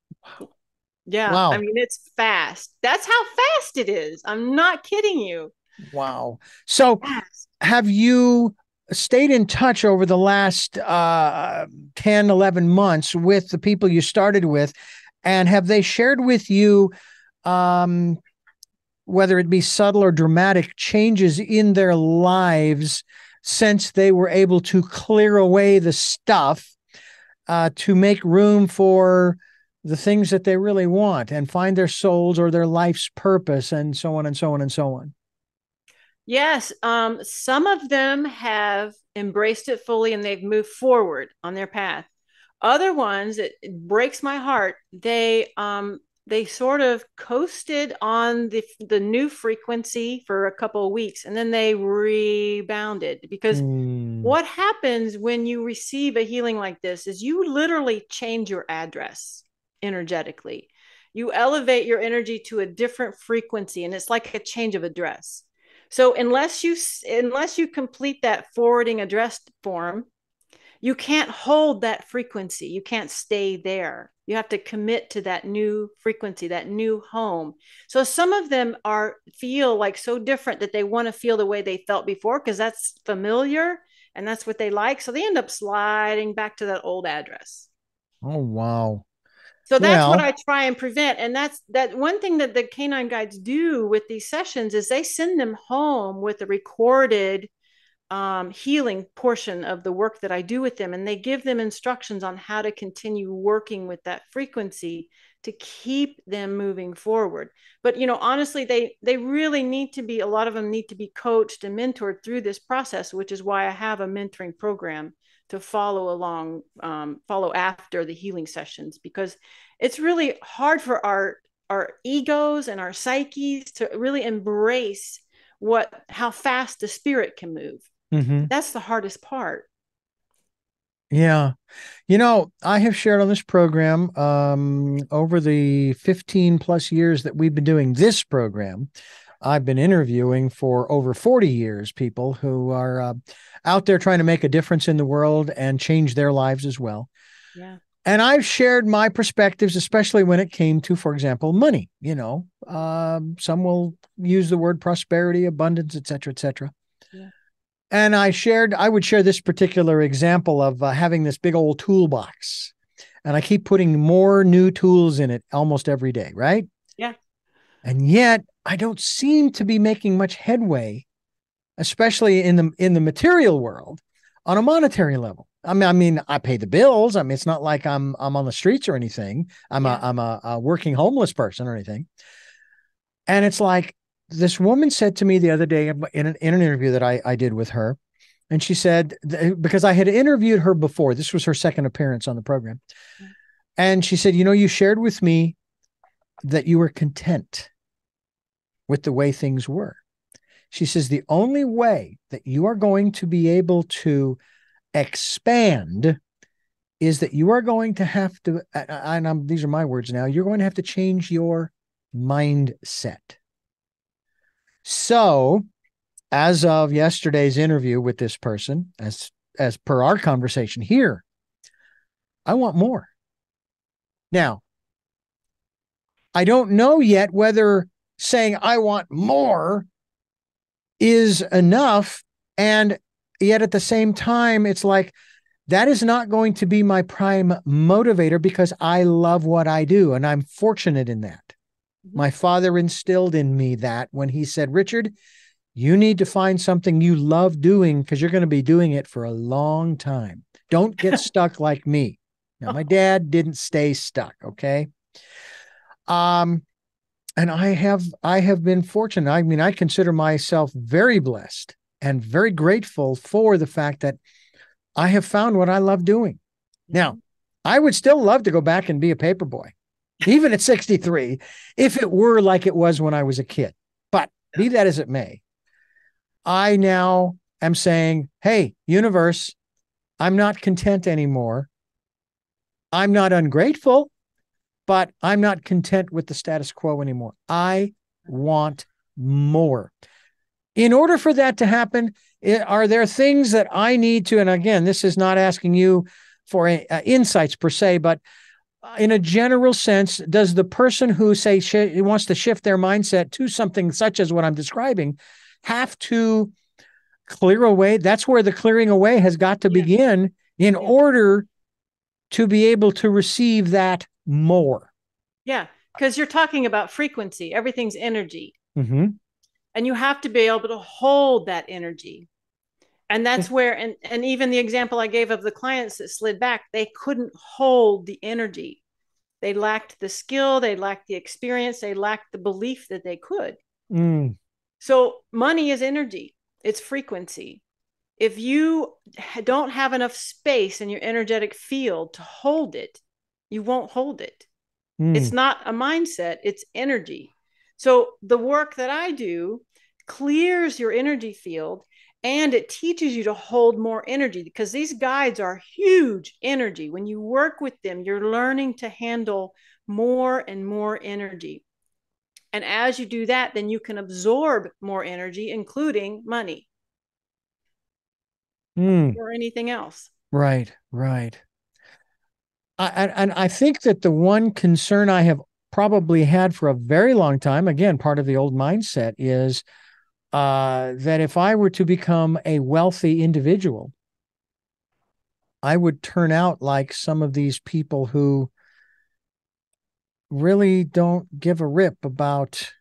Yeah, I Wow. mean, it's fast. That's how fast it is. I'm not kidding you. Wow. So, Fast. have you stayed in touch over the last 10, 11 months with the people you started with? And have they shared with you, um, whether it be subtle or dramatic, changes in their lives since they were able to clear away the stuff to make room for the things that they really want and find their souls or their life's purpose, and so on and so on and so on? Yes, some of them have embraced it fully and they've moved forward on their path. Other ones, it breaks my heart. They sort of coasted on the new frequency for a couple of weeks, and then they rebounded. Because Hmm. what happens when you receive a healing like this is you literally change your address energetically. You elevate your energy to a different frequency, and it's like a change of address. So unless you complete that forwarding address form, you can't hold that frequency. You can't stay there. You have to commit to that new frequency, that new home. So some of them feel like so different that they want to feel the way they felt before, because that's familiar and that's what they like. So they end up sliding back to that old address. Oh, wow. So that's what Well, I try and prevent. And that's that one thing that the canine guides do with these sessions is they send them home with a recorded healing portion of the work that I do with them. And they give them instructions on how to continue working with that frequency to keep them moving forward. But, honestly, they really need to be, a lot of them need to be coached and mentored through this process, which is why I have a mentoring program to follow after the healing sessions, because it's really hard for our egos and our psyches to really embrace how fast the spirit can move. mhm. That's the hardest part. Yeah. I have shared on this program over the 15 plus years that we've been doing this program. I've been interviewing for over 40 years people who are out there trying to make a difference in the world and change their lives as well. Yeah. And I've shared my perspectives, especially when it came to, for example, money. Some will use the word prosperity, abundance, et cetera, et cetera. Yeah. And I would share this particular example of having this big old toolbox. And I keep putting more new tools in it almost every day, right? Yeah. And yet I don't seem to be making much headway, especially in the material world, on a monetary level. I mean, I pay the bills. I mean, it's not like I'm on the streets or anything. Yeah. I'm a working homeless person or anything. And it's like this woman said to me the other day in an interview that I did with her, and she said, because I had interviewed her before, this was her second appearance on the program, and she said, you shared with me that you were content with the way things were. She says the only way that you are going to be able to expand is that you are going to have to, and these are my words now, you're going to have to change your mindset. So, as of yesterday's interview with this person, as per our conversation here, I want more. Now, I don't know yet whether saying I want more is enough. And yet at the same time, it's like, that is not going to be my prime motivator because I love what I do. And I'm fortunate in that. Mm-hmm. My father instilled in me that when he said, Richard, you need to find something you love doing because you're going to be doing it for a long time. Don't get stuck like me. Now, my dad didn't stay stuck. Okay. And I have been fortunate. I mean, I consider myself very blessed and very grateful for the fact that I have found what I love doing. Now, I would still love to go back and be a paper boy, even at 63, if it were like it was when I was a kid. But be that as it may, I now am saying, hey, universe, I'm not content anymore. I'm not ungrateful, but I'm not content with the status quo anymore. I want more. In order for that to happen, are there things that I need to, and again, this is not asking you for insights per se, but in a general sense, does the person who wants to shift their mindset to something such as what I'm describing have to clear away? That's where the clearing away has got to begin in order to be able to receive that more. Yeah, because you're talking about frequency. Everything's energy. Mm-hmm. And you have to be able to hold that energy. And that's where, and even the example I gave of the clients that slid back, they couldn't hold the energy. They lacked the skill, they lacked the experience, they lacked the belief that they could. So money is energy, it's frequency. If you don't have enough space in your energetic field to hold it, you won't hold it. It's not a mindset, it's energy. So the work that I do clears your energy field and it teaches you to hold more energy because these guides are huge energy. When you work with them, you're learning to handle more and more energy. And as you do that, then you can absorb more energy, including money or anything else. Right. And I think that the one concern I have probably had for a very long time, again, part of the old mindset, is that if I were to become a wealthy individual, I would turn out like some of these people who really don't give a rip about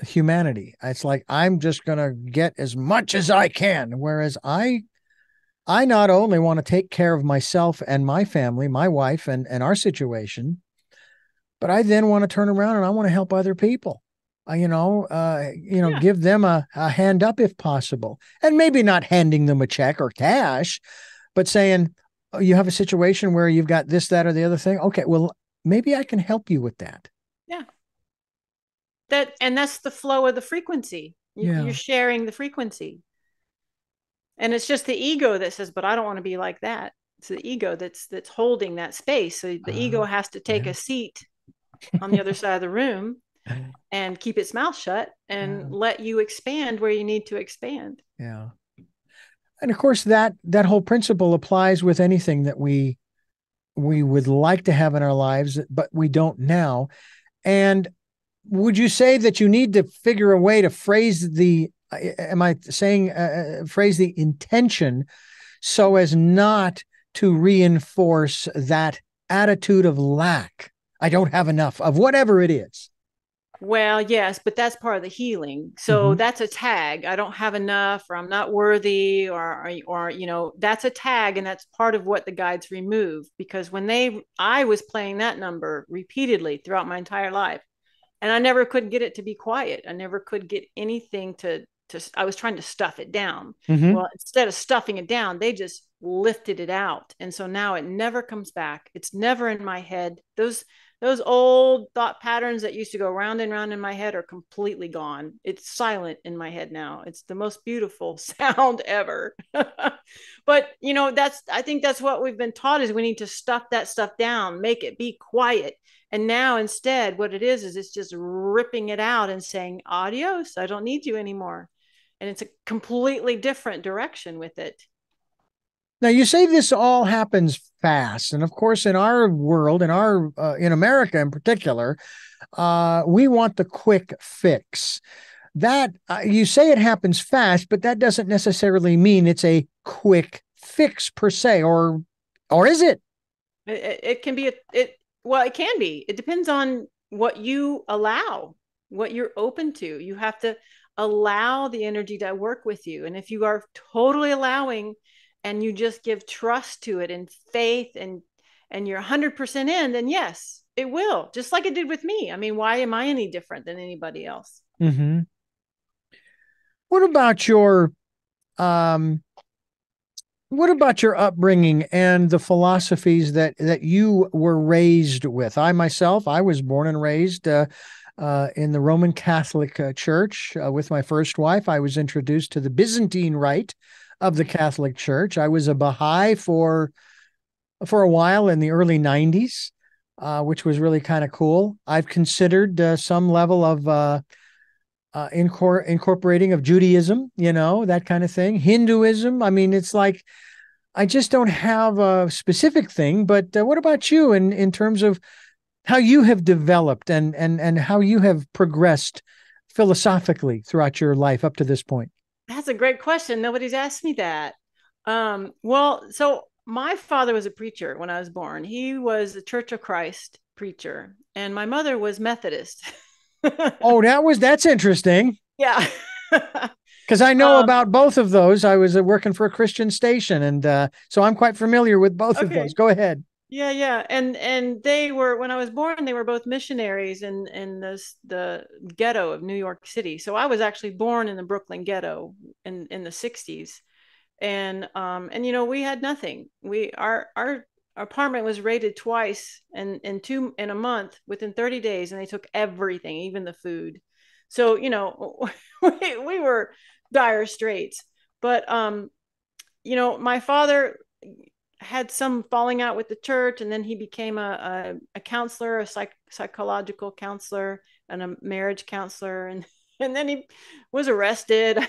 humanity. It's like, I'm just going to get as much as I can. Whereas I not only want to take care of myself and my family, my wife and our situation, but I then want to turn around and I want to help other people. Give them a hand up if possible, and maybe not handing them a check or cash, but saying, oh, you have a situation where you've got this, that, or the other thing. Okay, well, maybe I can help you with that. Yeah. That's the flow of the frequency. You're sharing the frequency. And it's just the ego that says, but I don't want to be like that. It's the ego that's holding that space. So the ego has to take a seat on the other side of the room and keep its mouth shut and let you expand where you need to expand. Yeah. And of course, that whole principle applies with anything that we would like to have in our lives, but we don't now. And would you say that you need to figure a way to phrase the am I saying, phrase the intention so as not to reinforce that attitude of lack. I don't have enough of whatever it is. Well, yes, but that's part of the healing. So Mm-hmm. that's a tag. I don't have enough, or I'm not worthy, or that's a tag, and that's part of what the guides remove. Because I was playing that number repeatedly throughout my entire life, and I never could get it to be quiet. I never could get anything to. I was trying to stuff it down. Mm-hmm. Well, instead of stuffing it down, they just lifted it out, and so now it never comes back. It's never in my head. Those old thought patterns that used to go round and round in my head are completely gone. It's silent in my head now. It's the most beautiful sound ever. But I think that's what we've been taught, is we need to stuff that stuff down, make it be quiet. And now instead, what it is it's just ripping it out and saying, adios, I don't need you anymore. And it's a completely different direction with it. Now you say this all happens fast, and of course, in our world, in America in particular, we want the quick fix. That you say it happens fast, but that doesn't necessarily mean it's a quick fix per se, or is it? It can be well, it can be. It depends on what you allow, what you're open to. You have to allow the energy to work with you. And if you are totally allowing and you just give trust to it and faith, and you're 100% in, then yes, it will. Just like it did with me. I mean, why am I any different than anybody else? Mm-hmm. What about your um, what about your upbringing and the philosophies that you were raised with? I was born and raised in the Roman Catholic Church. With my first wife, I was introduced to the Byzantine rite of the Catholic Church. I was a Baha'i for a while in the early '90s, which was really kind of cool. I've considered some level of incorporating of Judaism, that kind of thing. Hinduism. I mean, it's like I just don't have a specific thing. But what about you in terms of how you have developed and how you have progressed philosophically throughout your life up to this point? That's a great question. Nobody's asked me that. Well, so my father was a preacher when I was born. He was a Church of Christ preacher, and my mother was Methodist. Oh, that's interesting. Yeah. Because I know um, about both of those. I was working for a Christian station, and so I'm quite familiar with both of those. okay. Go ahead. Yeah, yeah. And they were, when I was born, they were both missionaries in the ghetto of New York City. So I was actually born in the Brooklyn ghetto in the 60s. And we had nothing. Our apartment was raided twice in a month within 30 days, and they took everything, even the food. So we were dire straits. But my father had some falling out with the church, and then he became a counselor, psychological counselor, and a marriage counselor, and then he was arrested.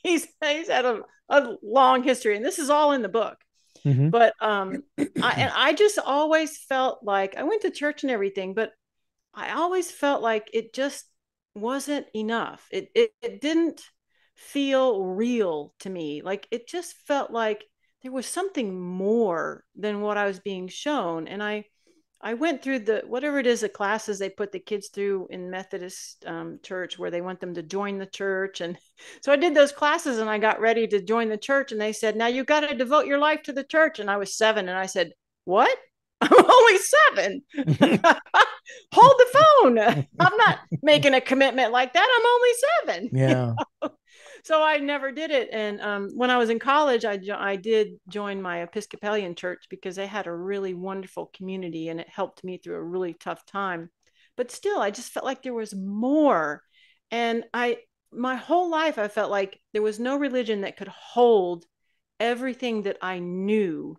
He's had a long history, and this is all in the book. Mm-hmm. But I just always felt like I went to church and everything, but I always felt like it just wasn't enough. It didn't feel real to me. Like it just felt like there was something more than what I was being shown. And I went through whatever it is, the classes they put the kids through in Methodist church, where they want them to join the church. And so I did those classes, and I got ready to join the church, and they said, now you got to devote your life to the church. And I was 7, and I said, what? I'm only 7. Hold the phone. I'm not making a commitment like that. I'm only 7. Yeah. So I never did it. And when I was in college, I did join my Episcopalian church because they had a really wonderful community, and it helped me through a really tough time. But still, I just felt like there was more. And my whole life, I felt like there was no religion that could hold everything that I knew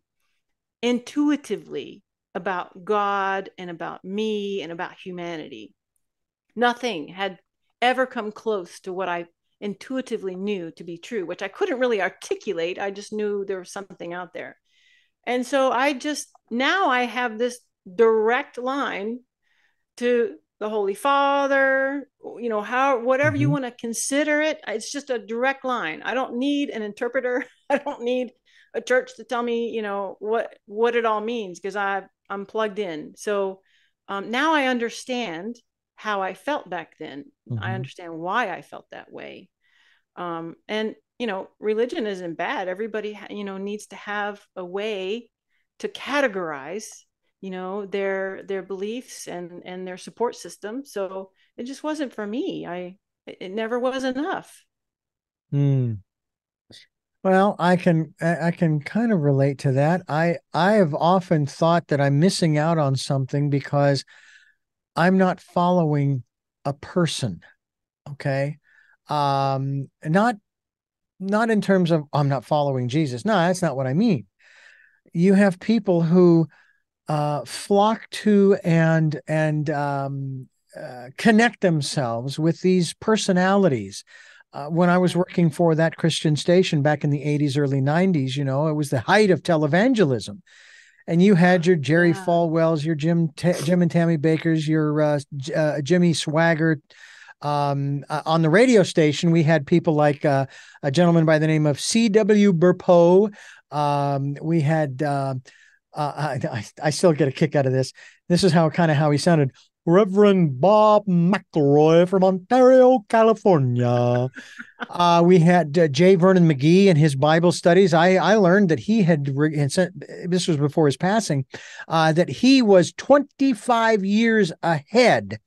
intuitively about God and about me and about humanity. Nothing had ever come close to what I intuitively knew to be true, which I couldn't really articulate. I just knew there was something out there. And so now I have this direct line to the Holy Father, how, whatever you Mhm. want to consider it. It's just a direct line. I don't need an interpreter. I don't need a church to tell me, what it all means, because I'm plugged in. So now I understand how I felt back then. I Mhm. understand why I felt that way. And religion isn't bad. Everybody needs to have a way to categorize their beliefs and their support system. So it just wasn't for me. It never was enough. Mm. Well, I can kind of relate to that. I have often thought that I'm missing out on something because I'm not following a person. Okay. Not in terms of I'm not following Jesus. No, that's not what I mean. You have people who flock to and connect themselves with these personalities. When I was working for that Christian station back in the 80s, early 90s, it was the height of televangelism. And you had your Jerry Yeah. Falwells, your Jim and Tammy Bakers, your Jimmy Swaggart. On the radio station, we had people like a gentleman by the name of C.W. Burpo. We had I still get a kick out of this. This is how he sounded. Reverend Bob McElroy from Ontario, California. We had J. Vernon McGee and his Bible studies. I learned that he had, this was before his passing, that he was 25 years ahead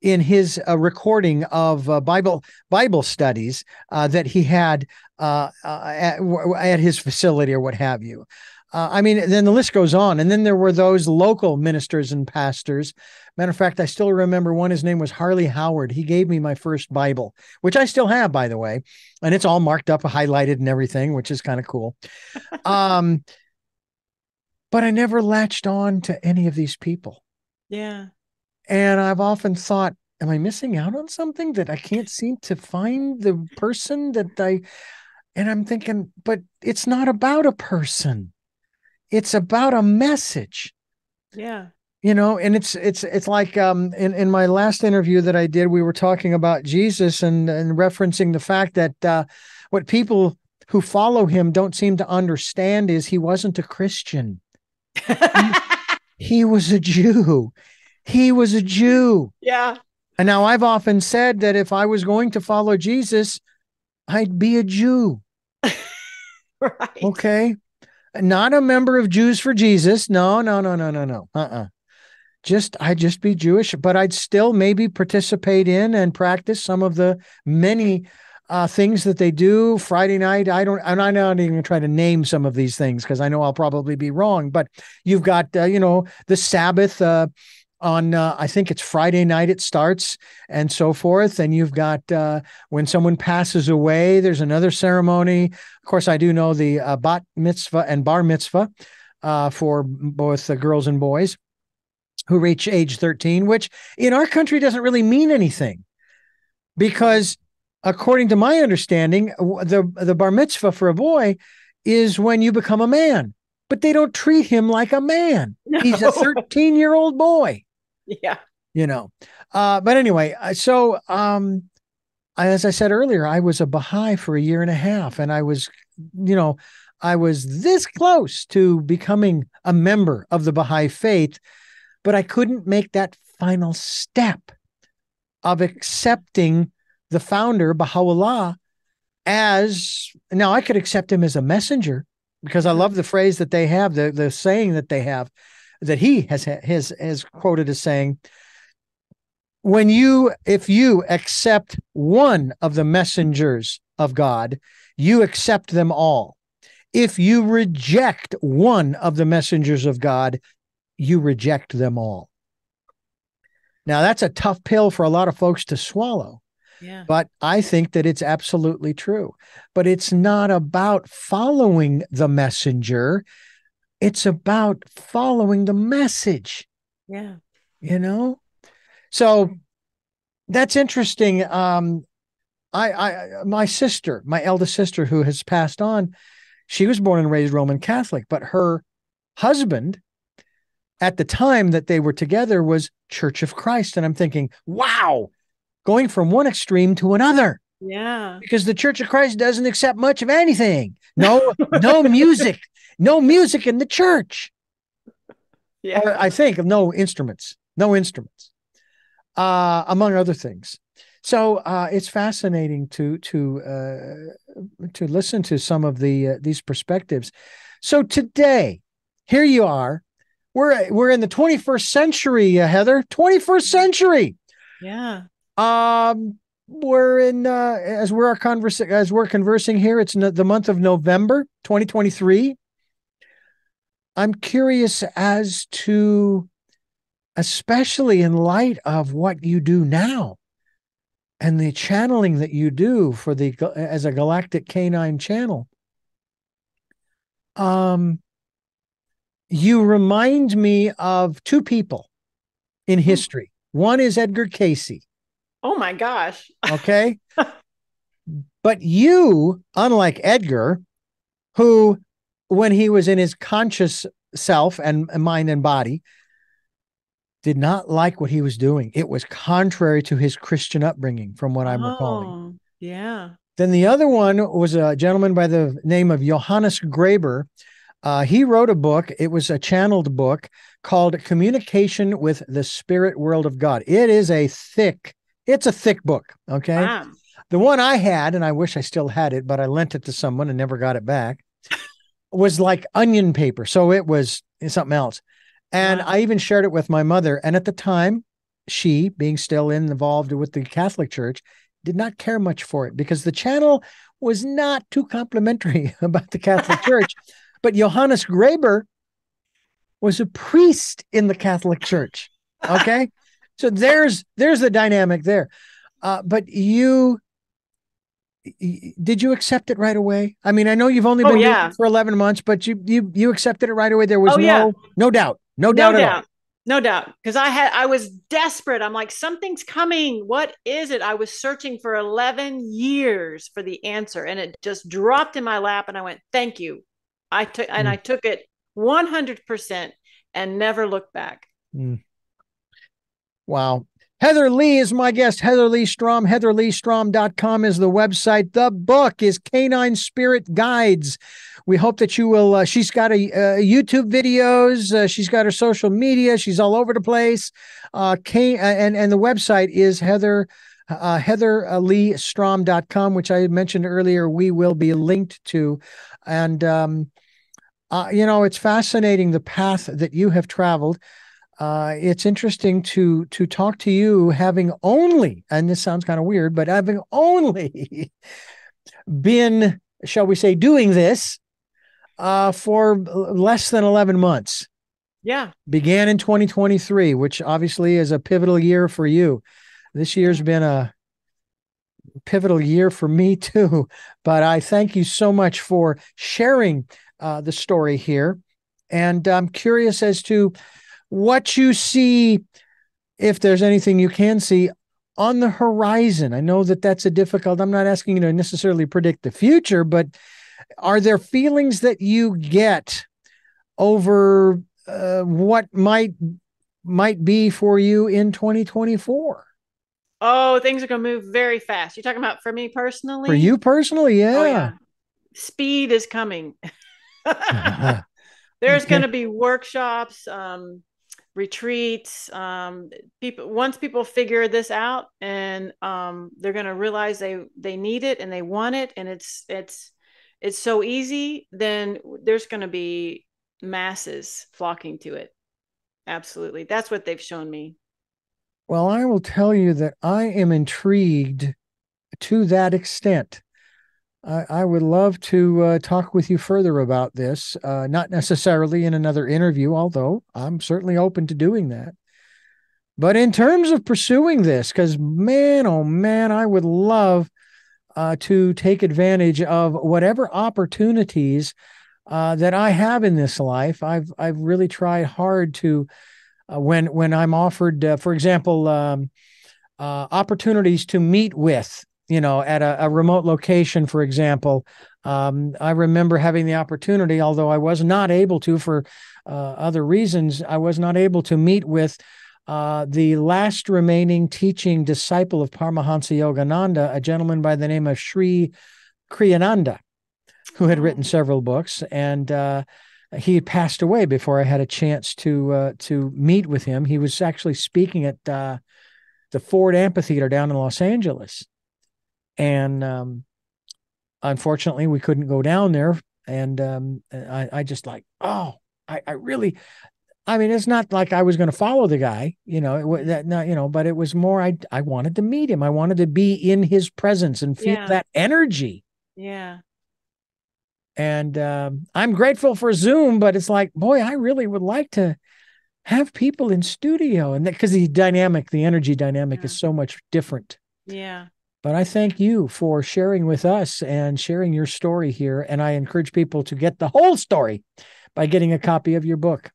in his recording of Bible studies that he had at his facility or what have you. I mean, then the list goes on. And then there were those local ministers and pastors. Matter of fact, I still remember one. His name was Harley Howard. He gave me my first Bible, which I still have, by the way. And it's all marked up, highlighted, and everything, which is kind of cool. Um, but I never latched on to any of these people. Yeah. And I've often thought, am I missing out on something that I can't seem to find the person and I'm thinking, but it's not about a person. It's about a message. Yeah. And it's like in my last interview that I did, we were talking about Jesus and referencing the fact that what people who follow him don't seem to understand is he wasn't a Christian. He, he was a Jew. He was a Jew. Yeah. And now I've often said that if I was going to follow Jesus, I'd be a Jew. Right. Okay. Not a member of Jews for Jesus. No, no, no, no, no, no. I'd just be Jewish, but I'd still maybe participate in and practice some of the many things that they do. Friday night, I'm not even going to try to name some of these things because I know I'll probably be wrong, but you've got, the Sabbath, on I think it's Friday night it starts and so forth, and you've got when someone passes away, there's another ceremony. Of course, I do know the bat mitzvah and bar mitzvah for both the girls and boys who reach age 13, which in our country doesn't really mean anything because, according to my understanding, the bar mitzvah for a boy is when you become a man, but they don't treat him like a man. He's a No. 13-year-old boy, Yeah. you know. But anyway, so as I said earlier, I was a Baha'i for a year and a half, and you know, I was this close to becoming a member of the Baha'i faith, but I couldn't make that final step of accepting the founder, Baha'u'llah, as now I could accept him as a messenger because I Uh-huh. love the phrase that they have, the saying that they have, that he has quoted as saying, if you accept one of the messengers of God, you accept them all. If you reject one of the messengers of God, you reject them all. Now, that's a tough pill for a lot of folks to swallow, Yeah. but I think that it's absolutely true. But it's not about following the messenger, it's about following the message, Yeah. you know? So that's interesting. My sister, my eldest sister, who has passed on, she was born and raised Roman Catholic, but her husband at the time that they were together was Church of Christ. And I'm thinking, wow, going from one extreme to another. Yeah. Because the Church of Christ doesn't accept much of anything. No music, no music in the church. Yeah. Or I think of no instruments, among other things. So it's fascinating to listen to some of these perspectives. So today, here you are. We're in the 21st century, Heather. 21st century. Yeah. We're in as we're conversing here. It's the month of November, 2023. I'm curious as to, especially in light of what you do now and the channeling that you do as a galactic canine channel. You remind me of two people in history. One is Edgar Cayce. Oh my gosh. Okay. But you, unlike Edgar, who, when he was in his conscious self and mind and body, did not like what he was doing. It was contrary to his Christian upbringing, from what I'm recalling. Oh, yeah. Then the other one was a gentleman by the name of Johannes Graeber. He wrote a book. It was a channeled book called Communication with the Spirit World of God. It's a thick book. Okay. Wow. The one I had, and I wish I still had it, but I lent it to someone and never got it back, was like onion paper. So it was something else. And Wow. I even shared it with my mother. And at the time, she, being still involved with the Catholic Church, did not care much for it because the channel was not too complimentary about the Catholic Church. But Johannes Graeber was a priest in the Catholic Church. Okay. So there's the dynamic there. But did you accept it right away? I mean, I know you've only been doing it for 11 months, but you accepted it right away. There was no doubt at all. No doubt. Because I was desperate. I'm like, something's coming. What is it? I was searching for 11 years for the answer, and it just dropped in my lap. And I went, thank you. I took it 100% and never looked back. Wow. Heather Leigh is my guest. Heather Leigh Strom. HeatherLeighStrom.com is the website. The book is Canine Spirit Guides. We hope that you will. She's got a YouTube videos. She's got her social media. She's all over the place. And the website is HeatherLeighStrom.com, which I mentioned earlier. We will be linked to. And, it's fascinating the path that you have traveled. It's interesting to talk to you having only, and this sounds kind of weird, but having only been, shall we say, doing this for less than 11 months. Yeah. Began in 2023, which obviously is a pivotal year for you. This year's been a pivotal year for me too, but I thank you so much for sharing the story here. And I'm curious as to what you see, if there's anything you can see on the horizon. I know that that's I'm not asking you to necessarily predict the future, but are there feelings that you get over what might be for you in 2024? Oh, things are going to move very fast. You're talking about for me personally? For you personally, yeah. Oh, yeah. Speed is coming. There's going to be workshops, retreats. Once people figure this out, and they're going to realize they need it and they want it, and it's so easy, then there's going to be masses flocking to it. Absolutely. That's what they've shown me. Well, I will tell you that I am intrigued to that extent. I would love to talk with you further about this, not necessarily in another interview, although I'm certainly open to doing that. But in terms of pursuing this, because man, oh man, I would love to take advantage of whatever opportunities that I have in this life. I've really tried hard to, when I'm offered, for example, opportunities to meet with, at a remote location, for example, I remember having the opportunity, although I was not able to for other reasons, I was not able to meet with the last remaining teaching disciple of Paramahansa Yogananda, a gentleman by the name of Sri Kriyananda, who had written several books, and he had passed away before I had a chance to meet with him. He was actually speaking at the Ford Amphitheater down in Los Angeles, and unfortunately, we couldn't go down there. And I just like, oh, I really, I mean, it's not like I was going to follow the guy, but it was more, I wanted to meet him. I wanted to be in his presence and feel that energy. Yeah. And I'm grateful for Zoom, but it's like, boy, I really would like to have people in studio, and because the energy dynamic is so much different. Yeah. But I thank you for sharing with us and sharing your story here. And I encourage people to get the whole story by getting a copy of your book.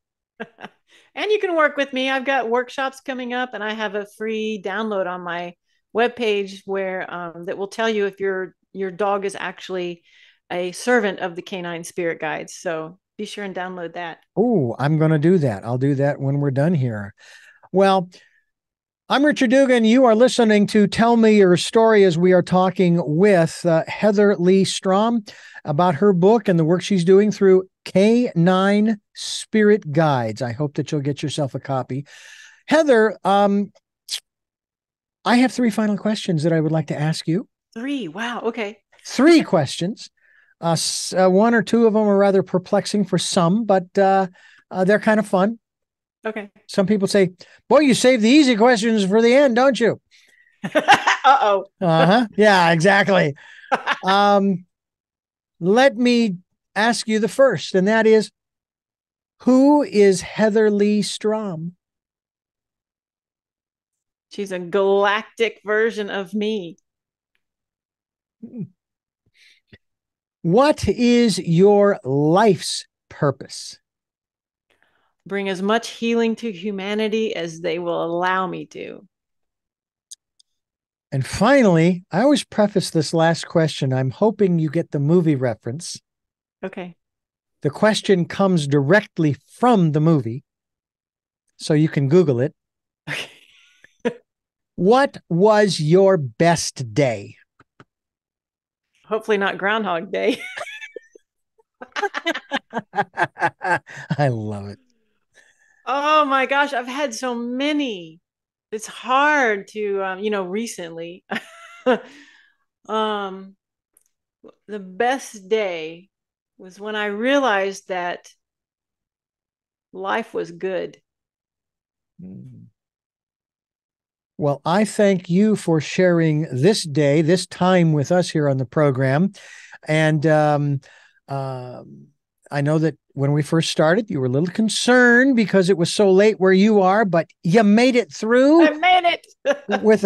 And you can work with me. I've got workshops coming up, and I have a free download on my webpage where that will tell you if your dog is actually a servant of the canine spirit guides. So be sure and download that. Oh, I'm going to do that. I'll do that when we're done here. Well, I'm Richard Dugan. You are listening to Tell Me Your Story as we are talking with Heather Leigh Strom about her book and the work she's doing through K9 Spirit Guides. I hope that you'll get yourself a copy. Heather, I have 3 final questions that I would like to ask you. 3. Wow. Okay. 3 questions. 1 or 2 of them are rather perplexing for some, but they're kind of fun. Okay. Some people say, boy, you save the easy questions for the end, don't you? Uh-oh. Uh-huh. Yeah, exactly. Let me ask you the first, and that is, who is Heather Leigh Strom? She's a galactic version of me. What is your life's purpose? Bring as much healing to humanity as they will allow me to. And finally, I always preface this last question. I'm hoping you get the movie reference. Okay. The question comes directly from the movie, so you can Google it. Okay. What was your best day? Hopefully not Groundhog Day. I love it. Oh my gosh, I've had so many. It's hard to, recently. um, the best day was when I realized that life was good. Well, I thank you for sharing this day, this time with us here on the program. And I know that when we first started, you were a little concerned because it was so late where you are, but you made it through. I made it with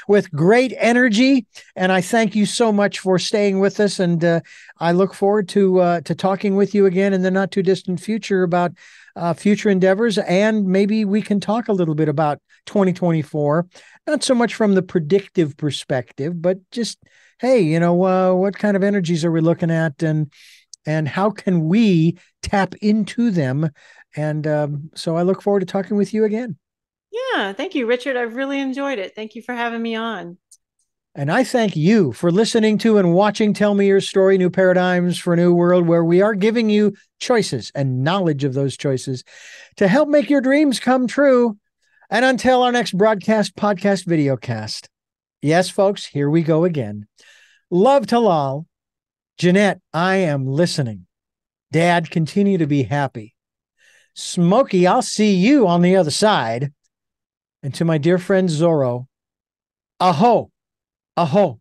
with great energy, and I thank you so much for staying with us. And I look forward to talking with you again in the not too distant future about future endeavors, and maybe we can talk a little bit about 2024, not so much from the predictive perspective, but just hey, what kind of energies are we looking at, and how can we tap into them? And so I look forward to talking with you again. Yeah, thank you, Richard. I've really enjoyed it. Thank you for having me on. And I thank you for listening to and watching Tell Me Your Story, New Paradigms for a New World, where we are giving you choices and knowledge of those choices to help make your dreams come true. And until our next broadcast, podcast, videocast. Yes, folks, here we go again. Love to Lal. Jeanette, I am listening. Dad, continue to be happy. Smokey, I'll see you on the other side. And to my dear friend Zorro, aho, aho.